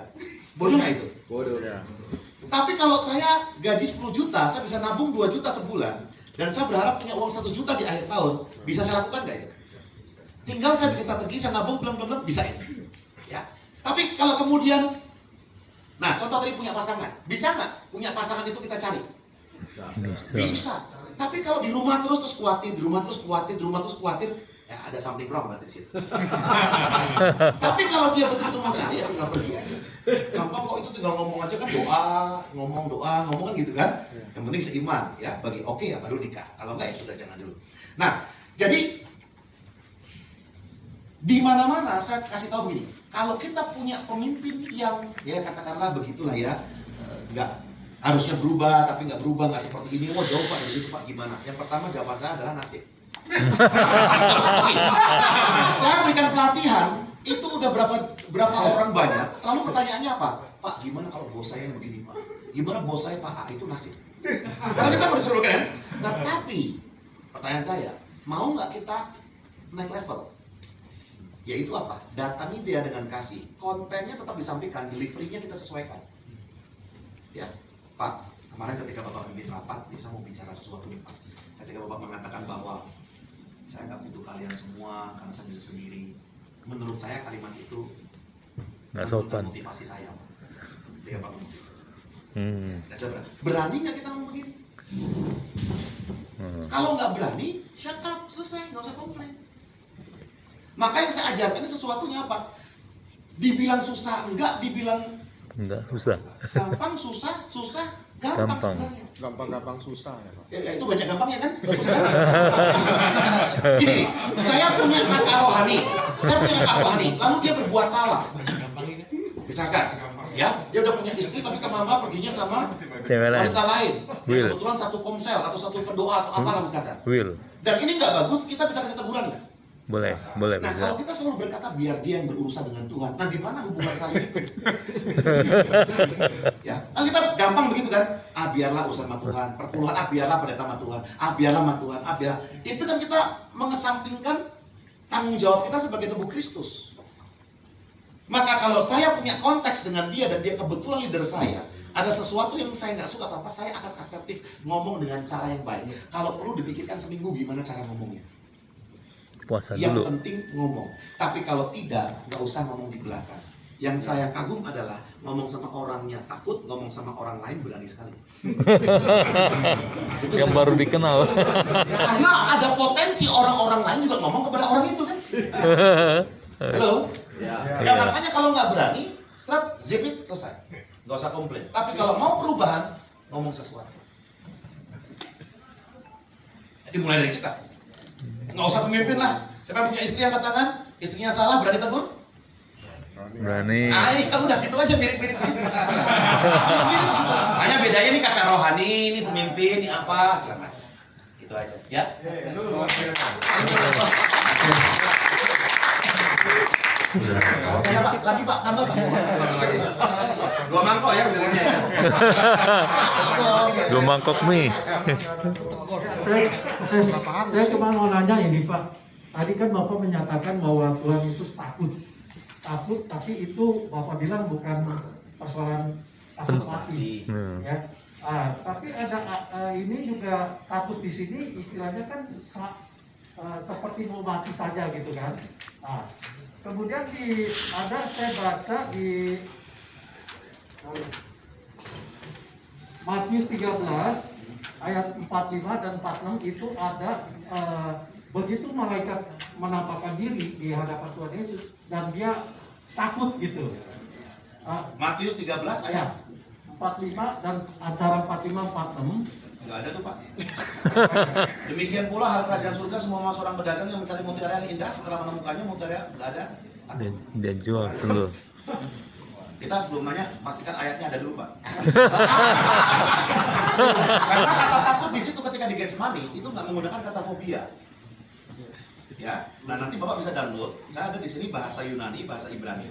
Bodoh nggak itu? Bodoh. Ya. Tapi kalau saya gaji 10 juta, saya bisa nabung 2 juta sebulan, dan saya berharap punya uang 1 juta di akhir tahun, bisa saya lakukan nggak itu? Tinggal saya bikin strategi, saya nabung belum bisa ini. Ya. Tapi kalau kemudian, nah contoh tadi punya pasangan, bisa nggak punya pasangan itu kita cari? Bisa. Tapi kalau di rumah terus khawatir, di rumah terus khawatir, ya ada something wrong berarti di situ. Tapi kalau dia betul-betul mau cari, ya tinggal pergi aja. Gampang kok, itu tinggal ngomong aja kan, ngomong kan gitu kan. Yang penting seiman ya, bagi oke ya baru nikah. Kalau enggak ya sudah jangan dulu. Nah, jadi di mana-mana saya kasih tahu begini, kalau kita punya pemimpin yang ya katakanlah begitulah ya, enggak harusnya berubah tapi nggak berubah, nggak seperti ini, jauh Pak dari situ Pak, gimana? Yang pertama jawaban saya adalah nasib. Saya berikan pelatihan itu udah berapa orang banyak, selalu pertanyaannya apa? Pak, gimana kalau bos saya begini Pak? Gimana bos saya Pak? Itu nasib. Karena kita harus berubah kan? Tetapi pertanyaan saya, mau nggak kita naik level? Yaitu apa? Datangi dia dengan kasih, kontennya tetap disampaikan, delivery-nya kita sesuaikan. Ya, Pak, kemarin ketika Bapak memimpin rapat, saya mau bicara sesuatu nih Pak. Ketika Bapak mengatakan bahwa saya nggak butuh kalian semua karena saya bisa sendiri. menurut saya kalimat itu Nggak sopan. motivasi saya. Dia bangun. Hmm. Berani nggak kita ngomong begini? Kalau nggak berani, shut up, selesai, nggak usah komplain. Maka yang saya ajarkan ini sesuatunya apa? Dibilang susah, enggak, dibilang Enggak, susah. gampang, susah, gampang sebenarnya. Gampang-gampang susah ya Pak. Ya, itu banyak gampangnya kan? Bagus kan? Gini, saya punya kakak rohani, lalu dia berbuat salah. Misalkan, ya, dia udah punya istri tapi kemana perginya sama Cewek lain. wanita lain. Will. Kebetulan satu komsel atau satu pendoa atau apalah misalkan. Will. Dan ini nggak bagus, kita bisa kasih teguran nggak? Boleh Nah, bisa. kalau kita selalu berkata biar dia yang berurusan dengan Tuhan, nah di mana hubungan saling itu? Ya, kan kita gampang begitu kan? Biarlah urusan sama Tuhan, perpuluhan, biarlah pendeta sama Tuhan, biarlah sama Tuhan, biarlah. Itu kan kita mengesampingkan tanggung jawab kita sebagai tubuh Kristus. Maka kalau saya punya konteks dengan dia dan dia kebetulan leader saya, ada sesuatu yang saya nggak suka apa, saya akan asertif ngomong dengan cara yang baik. Kalau perlu dipikirkan seminggu gimana cara ngomongnya. Puasa Yang dulu. penting ngomong. Tapi kalau tidak, nggak usah ngomong di belakang. Yang saya kagum adalah ngomong sama orangnya takut, ngomong sama orang lain berani sekali. Itu Yang saya baru kagum. dikenal. Karena ada potensi orang-orang lain juga ngomong kepada orang itu kan. Halo? Ya makanya kalau nggak berani, serap, zip it, selesai. Nggak usah komplain. Tapi kalau mau perubahan, ngomong sesuatu. Jadi mulai dari kita. Nggak usah pemimpin lah. Siapa yang punya istri angkat tangan, istrinya salah berani tegur? Berani. Ya udah gitu aja mirip-mirip gitu. Mirip-mirip gitu. Hanya bedanya nih kakak rohani, ini pemimpin, ini apa, segala macam. Gitu aja, ya. Ya Pak, lagi Pak, tambah Pak. Lagi. 2 mangkok ya bilangnya ya. 2 mangkok mie. Saya cuma mau nanya ini Pak. Tadi kan Bapak menyatakan bahwa Tuhan Yesus takut. Takut, tapi itu Bapak bilang bukan persoalan takut mati. Ya. Tapi ada ini juga takut di sini istilahnya kan seperti mau mati saja gitu kan. Kemudian saya baca di Matius 13 ayat 45 dan 46 itu ada begitu malaikat menampakkan diri di hadapan Tuhan Yesus dan dia takut gitu. Matius 13 ayat 45 dan antara 45-46 enggak ada tuh Pak. Demikian pula hal kerajaan surga semua seorang pedagang yang mencari mutiara yang indah setelah menemukannya mutiara enggak ada. Dia jual dulu. Kita sebelum nanya pastikan ayatnya ada dulu Pak. Karena kata takut di situ ketika di Getsemani itu nggak menggunakan kata fobia. Ya, nah nanti Bapak bisa download. Saya ada di sini bahasa Yunani, bahasa Ibrani.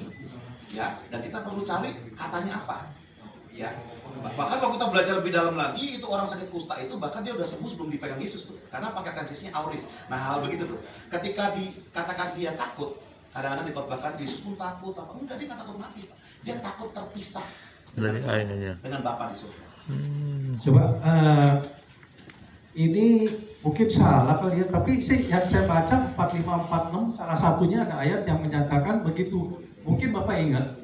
Ya, dan kita perlu cari katanya apa. Ya, bahkan kalau kita belajar lebih dalam lagi, itu orang sakit kusta itu bahkan dia udah sembuh sebelum dipegang Yesus tuh, karena pakai tensisnya auris. Nah hal begitu tuh, ketika dikatakan dia takut, kadang-kadang dikotbahkan Yesus pun takut apa enggak, dia nggak takut mati, dia takut terpisah Dari ayahnya. dengan Bapa di surga. Coba ini mungkin salah kali ya, tapi sih yang saya baca 45-46 salah satunya ada ayat yang menyatakan begitu, mungkin Bapak ingat,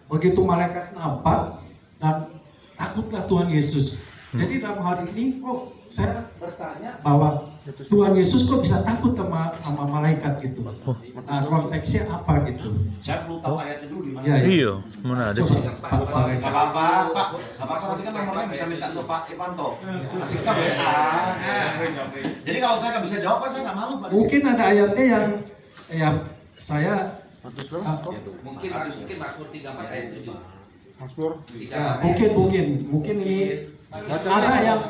begitu malaikat nampak dan takutlah Tuhan Yesus. Jadi dalam hal ini kok saya bertanya bahwa Tuhan Yesus kok bisa takut sama malaikat gitu. Nah, konteksnya apa gitu? Saya perlu tahu ayatnya dulu di mana. Ya, ya. Iya, mana ada sih. Gak apa-apa, Pak. Gak apa-apa, nanti kan nomornya bisa minta ke Pak Irvanto. Nanti kita WA. Jadi kalau saya nggak bisa jawab kan saya nggak malu Pak. Mungkin ada ayatnya yang saya Mungkin Mazmur 34 ayat 7. Mazmur. ya, mungkin ini ada yang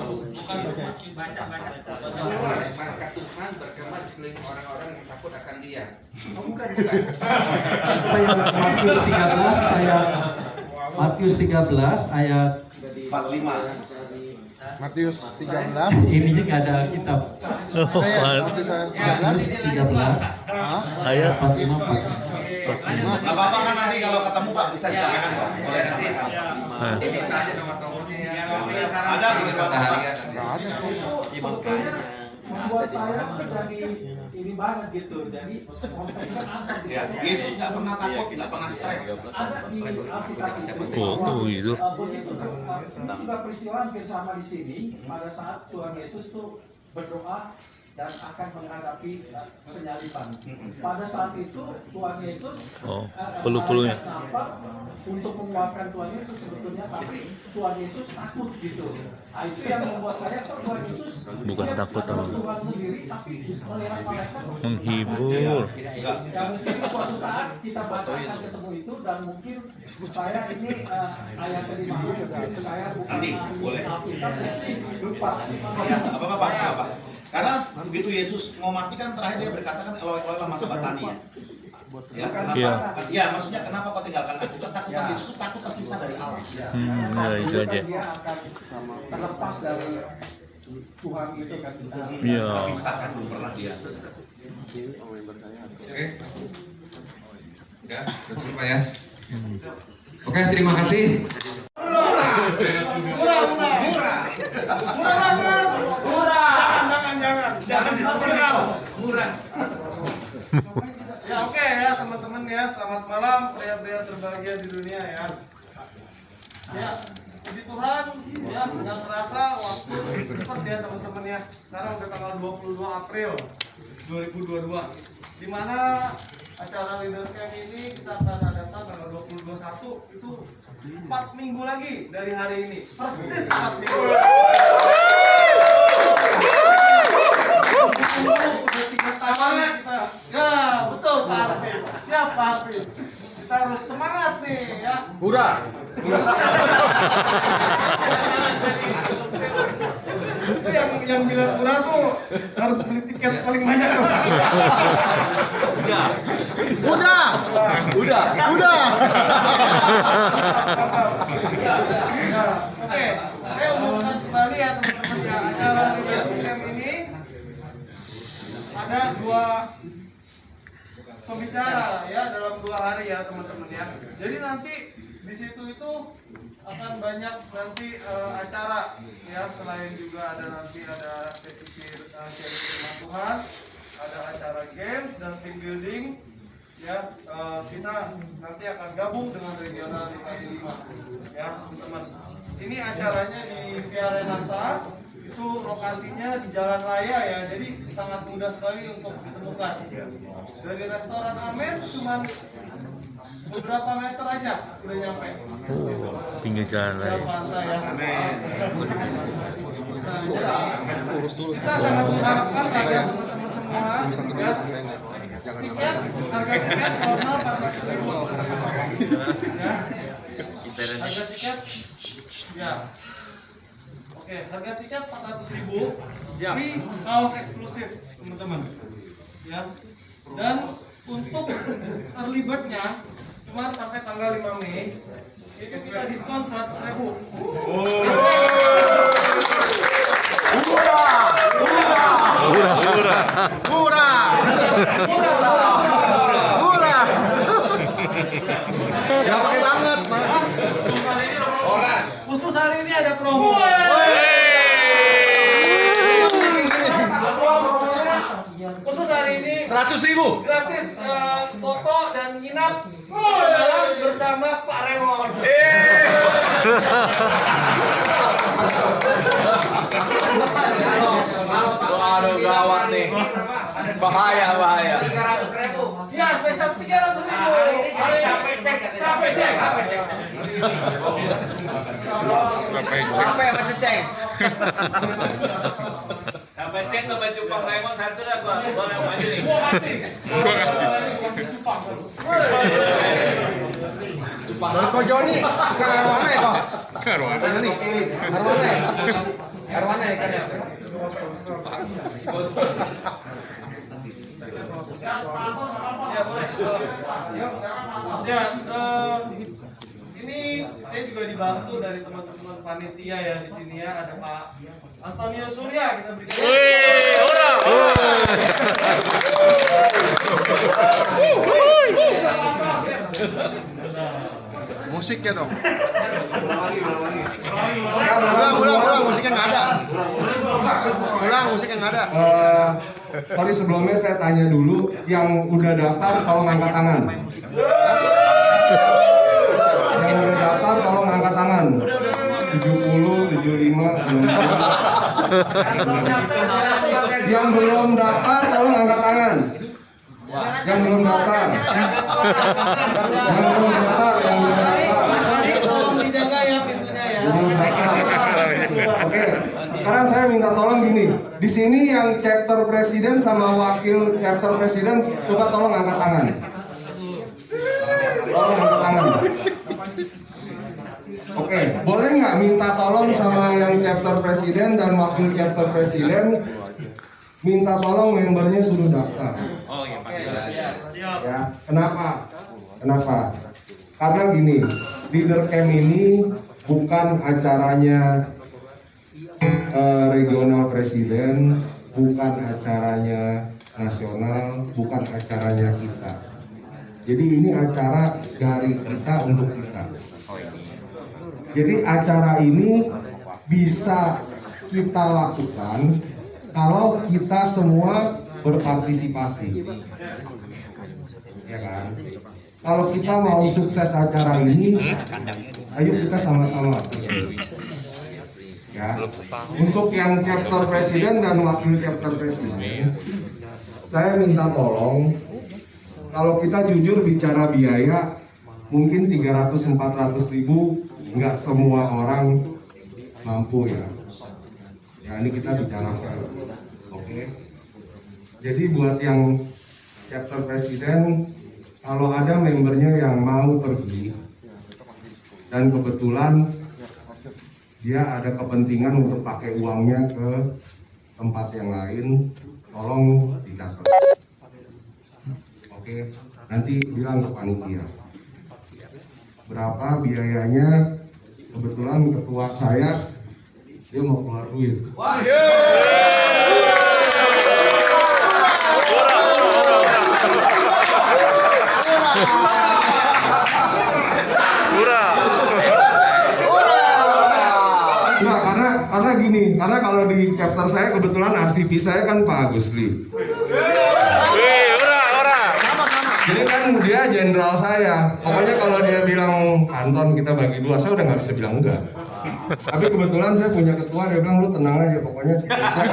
Malaikat Tuhan bergema di sekeliling orang-orang yang takut akan Dia. Oh, bukan. Matius 13 ayat 45. Matius 13. ininya nggak ada kitab. Matius 13. 13 Ayat 45. Gak apa-apa kan nanti kalau ketemu Pak bisa disampaikan kok. Boleh disampaikan. Minta aja nomor teleponnya ya. Ada di Bisa seharian. Nggak ada. membuat saya menjadi ini banget gitu. Jadi konteksnya apa gitu. Ya, Yesus nggak pernah takut, nggak pernah stres. Ada di Alkitab itu. Oh, gitu. Begitu. Ini juga peristiwa hampir sama di sini. Pada saat Tuhan Yesus tuh berdoa dan akan menghadapi penyaliban. Pada saat itu Tuhan Yesus pelu-pelunya untuk menguatkan Tuhan Yesus sebetulnya, tapi Tuhan Yesus takut gitu. Nah, itu yang membuat saya Tuhan Yesus bukan takut sama Tuhan sendiri, tapi melihat malaikat menghibur. Ya mungkin suatu saat kita baca akan ketemu itu, dan mungkin saya ini ayat kelima saya bukan boleh. Alkitab, jadi lupa. Ya, apa-apa. Karena begitu Yesus mau mati kan terakhir dia berkata kan Eloi Eloi lama sabatani ya. Ya, kenapa? Ya, maksudnya kenapa kau tinggalkan aku? Ketakutan Yesus itu takut terpisah dari Allah. Ya, itu aja. Dia akan terlepas dari Tuhan itu kan. Iya. Terpisah kan belum pernah dia. Oke. Udah cukup Pak ya. Oke, terima kasih. Murah. Ya oke ya teman-teman ya, selamat malam pria-pria terbahagia di dunia ya. Ya, puji Tuhan ya, nggak terasa waktu cepat ya teman-teman ya. Sekarang udah tanggal 22 April 2022. Di mana acara Leader Camp ini kita akan adakan tanggal 2021, itu 4 minggu lagi dari hari ini. Persis 4 minggu. Udah 3 tahun kita. Ya, betul Pak Arvin. Siap Pak Arvin. Kita harus semangat nih ya. Hura. Itu yang bilang murah tuh harus beli tiket paling banyak. Udah. Oke, saya umumkan kembali ya teman-teman ya, acara Leadership ini ada 2 pembicara ya dalam 2 hari ya teman-teman ya. Jadi nanti di situ itu akan banyak nanti acara ya, selain juga ada sesi sharing firman Tuhan, ada acara games dan team building ya. Kita nanti akan gabung dengan regional DKI 5 ya teman-teman. Ini acaranya di Via Renata, itu lokasinya di jalan raya ya, jadi sangat mudah sekali untuk ditemukan. Dari restoran Amen cuma beberapa meter aja udah nyampe. Pinggir jalan Ya, raya. pantai ya. Amen. Nah, jadi kita sangat mengharapkan kalian teman-teman semua ya. Tiket, harga tiket normal 400.000 ya. Harga tiket ya. Oke, harga tiket 400.000, free kaos eksklusif teman-teman ya. Dan untuk early bird-nya cuma sampai tanggal 5 Mei itu kita diskon 100.000. Murah. Ya pakai banget, Mas. Khusus hari ini ada promo. Khusus hari ini 100.000. gratis foto dan nginap bersama Pak Raymond. Waduh, gawat nih. Bahaya. Ya, spesial 300.000. Sampai cek. Sampai apa ceceng? Sampai cek ke baju Pak Raymond satu dah gua yang maju nih. Kok Joni? Arwana ya kok? Joni. Arwana ya kan ya? Ya, ini saya juga dibantu dari teman-teman panitia ya di sini ya, ada Pak Antonio Surya, kita berikan. Musiknya dong. Ulang, musiknya nggak ada. Ulang, musiknya nggak ada. Sorry sebelumnya saya tanya dulu, yang udah daftar tolong angkat tangan. Yang udah daftar tolong angkat tangan. 70, 75, 60. Yang belum daftar tolong angkat tangan. Yang belum daftar. Yang belum daftar. Tolong dijaga ya pintunya ya. Belum daftar. Oke. Sekarang saya minta tolong gini. Di sini yang chapter presiden sama wakil chapter presiden coba tolong angkat tangan. Tolong angkat tangan. Oke, boleh nggak minta tolong sama yang chapter presiden dan wakil chapter presiden minta tolong membernya suruh daftar. Oh iya, Ya, kenapa? Kenapa? Karena gini, leader camp ini bukan acaranya regional presiden, bukan acaranya nasional, bukan acaranya kita. Jadi ini acara dari kita untuk kita. Jadi acara ini bisa kita lakukan kalau kita semua berpartisipasi, ya kan? Kalau kita mau sukses acara ini, ayo kita sama-sama. Ya, untuk yang chapter presiden dan wakil chapter presiden, saya minta tolong, kalau kita jujur bicara biaya, mungkin 300-400 ribu, nggak semua orang mampu ya. Ya ini kita bicara fair, oke? Jadi buat yang chapter presiden, kalau ada membernya yang mau pergi dan kebetulan dia ada kepentingan untuk pakai uangnya ke tempat yang lain, tolong dicatat. Oke, nanti bilang ke panitia berapa biayanya. Kebetulan ketua saya dia mau keluar duit. Enggak, karena gini, karena kalau di chapter saya kebetulan RTP saya kan Pak Agusli. Jadi kan dia jenderal saya. Pokoknya kalau dia bilang Anton kita bagi dua, saya udah nggak bisa bilang enggak. Tapi kebetulan saya punya ketua, dia bilang lu tenang aja, pokoknya saya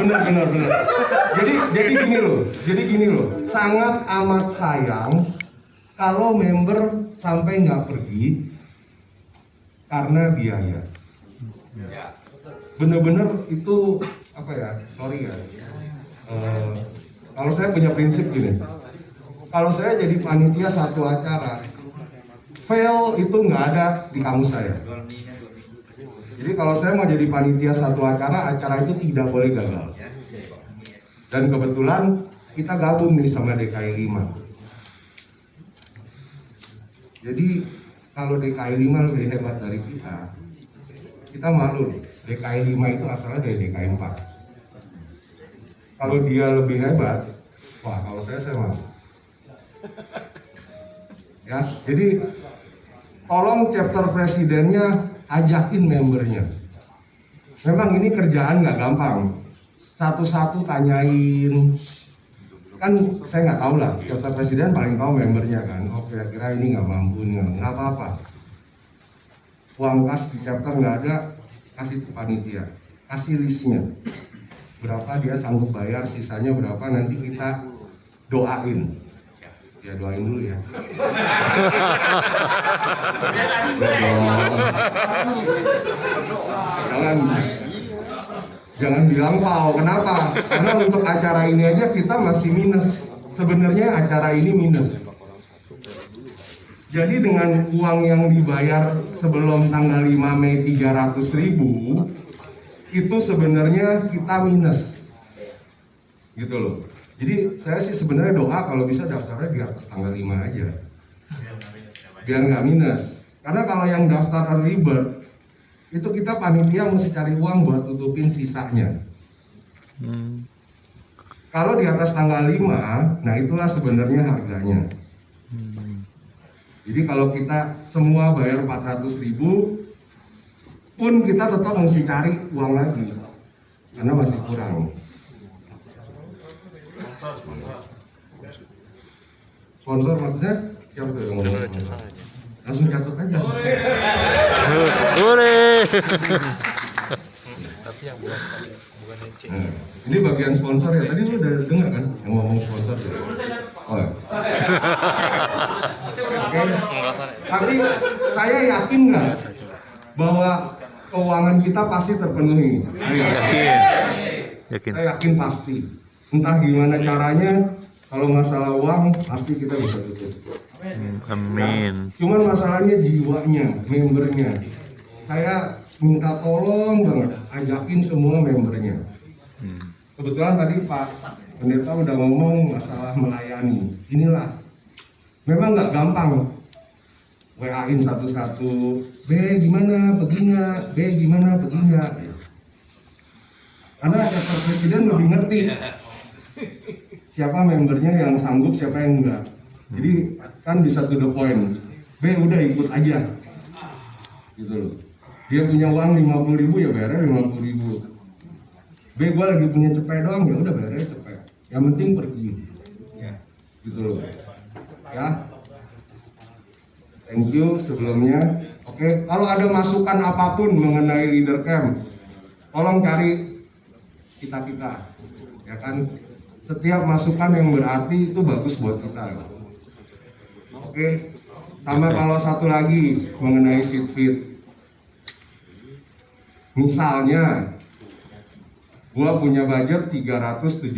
enggak, bener. Jadi gini loh, sangat amat sayang kalau member sampai nggak pergi karena biaya. Bener-bener itu apa ya, sorry ya, kalau saya punya prinsip gini, kalau saya jadi panitia satu acara, fail itu nggak ada di kamus saya. Jadi kalau saya mau jadi panitia satu acara itu tidak boleh gagal. Dan kebetulan kita gabung nih sama DKI 5. Jadi kalau DKI 5 lebih hebat dari kita malu nih. DKI 5 itu asalnya dari DKI 4. Kalau dia lebih hebat, wah kalau saya malu. Ya, jadi tolong chapter presidennya ajakin membernya. Memang ini kerjaan nggak gampang. Satu-satu tanyain. Kan saya nggak tahu lah, chapter presiden paling tahu membernya kan. Oh kira-kira ini nggak mampu, nggak apa-apa. Uang kas di chapter nggak ada, kasih ke panitia, kasih listnya berapa dia sanggup bayar, sisanya berapa nanti kita doain. Ya doain dulu ya. Jangan bilang wow, kenapa? Karena untuk acara ini aja kita masih minus. Sebenarnya acara ini minus. Jadi dengan uang yang dibayar sebelum tanggal 5 Mei 300.000 itu sebenarnya kita minus, gitu loh. Jadi saya sih sebenarnya doa kalau bisa daftarnya di atas tanggal 5 aja, biar nggak minus. Karena kalau yang daftar early bird itu kita panitia mesti cari uang buat tutupin sisanya. Kalau di atas tanggal 5, nah itulah sebenarnya harganya. Jadi kalau kita semua bayar 400.000 pun kita tetap mesti cari uang lagi karena masih kurang. Sponsor maksudnya siapa tuh yang ngomong? Langsung catat aja. Boleh. Nah, ini bagian sponsor ya. Tadi lu udah dengar kan yang ngomong sponsor ya? Oh ya. Oke. Tapi saya yakin nggak bahwa keuangan kita pasti terpenuhi? Yakin. Saya yakin pasti. Entah gimana caranya, kalau masalah uang pasti kita bisa tutup. Amin. Cuman masalahnya jiwanya, membernya. Saya minta tolong banget, ajakin semua membernya. Kebetulan tadi Pak Pendeta udah ngomong masalah melayani. Inilah, memang nggak gampang. WA-in satu-satu, B gimana, pergi nggak? B gimana, pergi nggak? Karena chapter presiden lebih ngerti siapa membernya yang sanggup, siapa yang enggak. Jadi kan bisa to the point. B udah ikut aja, gitu loh. Dia punya uang 50.000 ya bayarnya 50.000. B gua lagi punya cepet doang ya udah bayarnya cepet. Yang penting pergi, gitu loh. Ya, thank you sebelumnya. Oke, kalau ada masukan apapun mengenai leader camp, tolong cari kita, ya kan. Setiap masukan yang berarti itu bagus buat kita. Oke, sama kalau satu lagi mengenai seat fit. Misalnya, gua punya budget 370.000,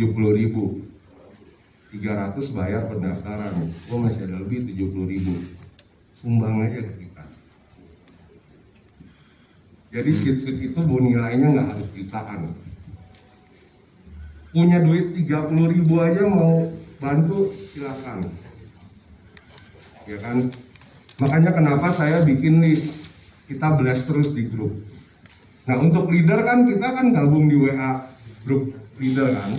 300 bayar pendaftaran, gua masih ada lebih 70.000, sumbang aja ke kita. Jadi seat fit itu nilainya nggak harus jutaan. Punya duit 30.000 aja mau bantu silakan, ya kan. Makanya kenapa saya bikin list, kita blast terus di grup. Nah untuk leader kan kita kan gabung di WA grup leader kan.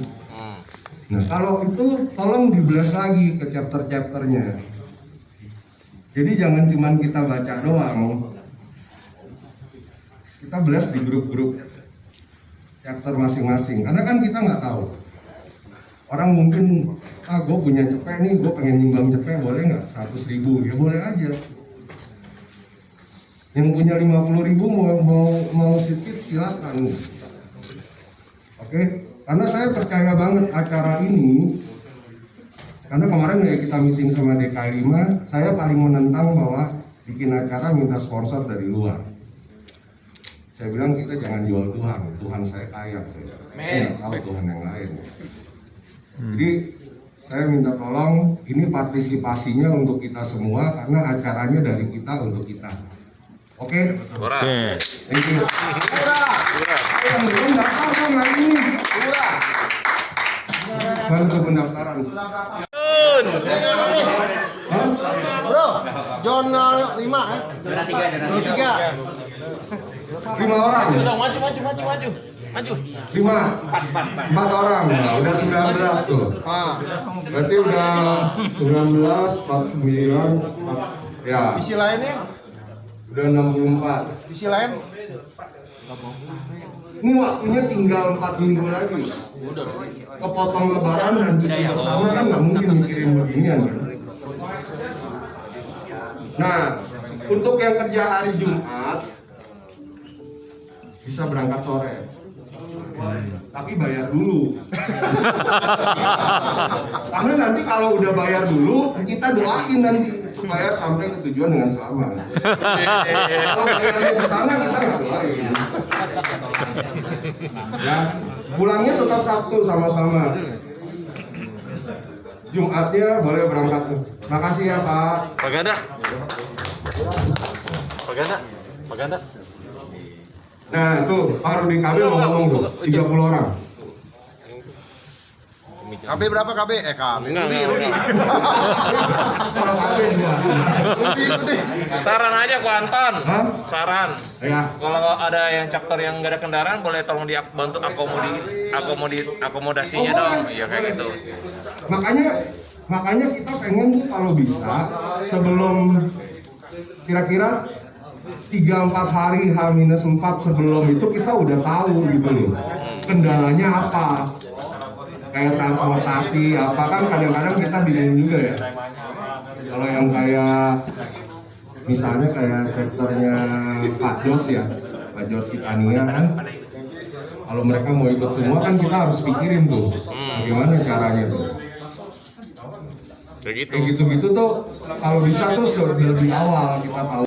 Nah kalau itu tolong di blast lagi ke chapter-chapternya. Jadi jangan cuma kita baca doang, kita blast di grup-grup chapter masing-masing, karena kan kita nggak tahu. Orang mungkin, gue punya cepet nih, gue pengen nyumbang cepet, boleh nggak 100.000? Ya boleh aja. Yang punya 50.000 mau sedikit silakan. Oke, karena saya percaya banget acara ini, karena kemarin ya kita meeting sama DKI 5, saya paling menentang bahwa bikin acara minta sponsor dari luar. Saya bilang kita jangan jual Tuhan, Tuhan saya kaya, saya nggak tahu Tuhan yang lain. Jadi saya minta tolong, ini partisipasinya untuk kita semua karena acaranya dari kita untuk kita. Oke? Thank you. Yang belum daftar dong hari ini. Bantu pendaftaran. Bro, zona 5 ya? Zona 3. 5 orang. Maju. 4 orang. Nah, udah 19 tuh. Berarti udah 19, 49, 4. Ya. Isi lainnya? Udah 64. Isi lain? Ini waktunya tinggal 4 minggu lagi. Kepotong lebaran dan cuti bersama kan nggak mungkin mikirin beginian kan. Nah, untuk yang kerja hari Jumat bisa berangkat sore, tapi bayar dulu. Karena nanti kalau udah bayar dulu, kita doain nanti supaya sampai ke tujuan dengan selamat. Kalau bayarnya di sana kita nggak doain. Ya, pulangnya tetap Sabtu sama-sama. Jumatnya boleh berangkat. Makasih ya Pak. Pak Ganda. Nah tuh Pak Rudi Kamil mau ngomong tuh 30 orang. KB berapa KB? KB. Rudi. Kalau KB juga. Saran aja ku Anton. Hah? Saran. Ya. Kalau ada yang chapter yang nggak ada kendaraan, boleh tolong dibantu akomodasinya dong. Iya kayak gitu. Makanya kita pengen tuh kalau bisa sebelum kira-kira 3-4 hari H-4 sebelum itu kita udah tahu gitu loh kendalanya apa, kayak transportasi apa, kan kadang-kadang kita bingung juga ya. Kalau yang kayak misalnya kayak chapternya Pak Jos ya, Pak Jos Titania kan, kalau mereka mau ikut semua kan kita harus pikirin tuh bagaimana caranya tuh. Kayak gitu tuh kalau bisa tuh lebih awal kita tahu.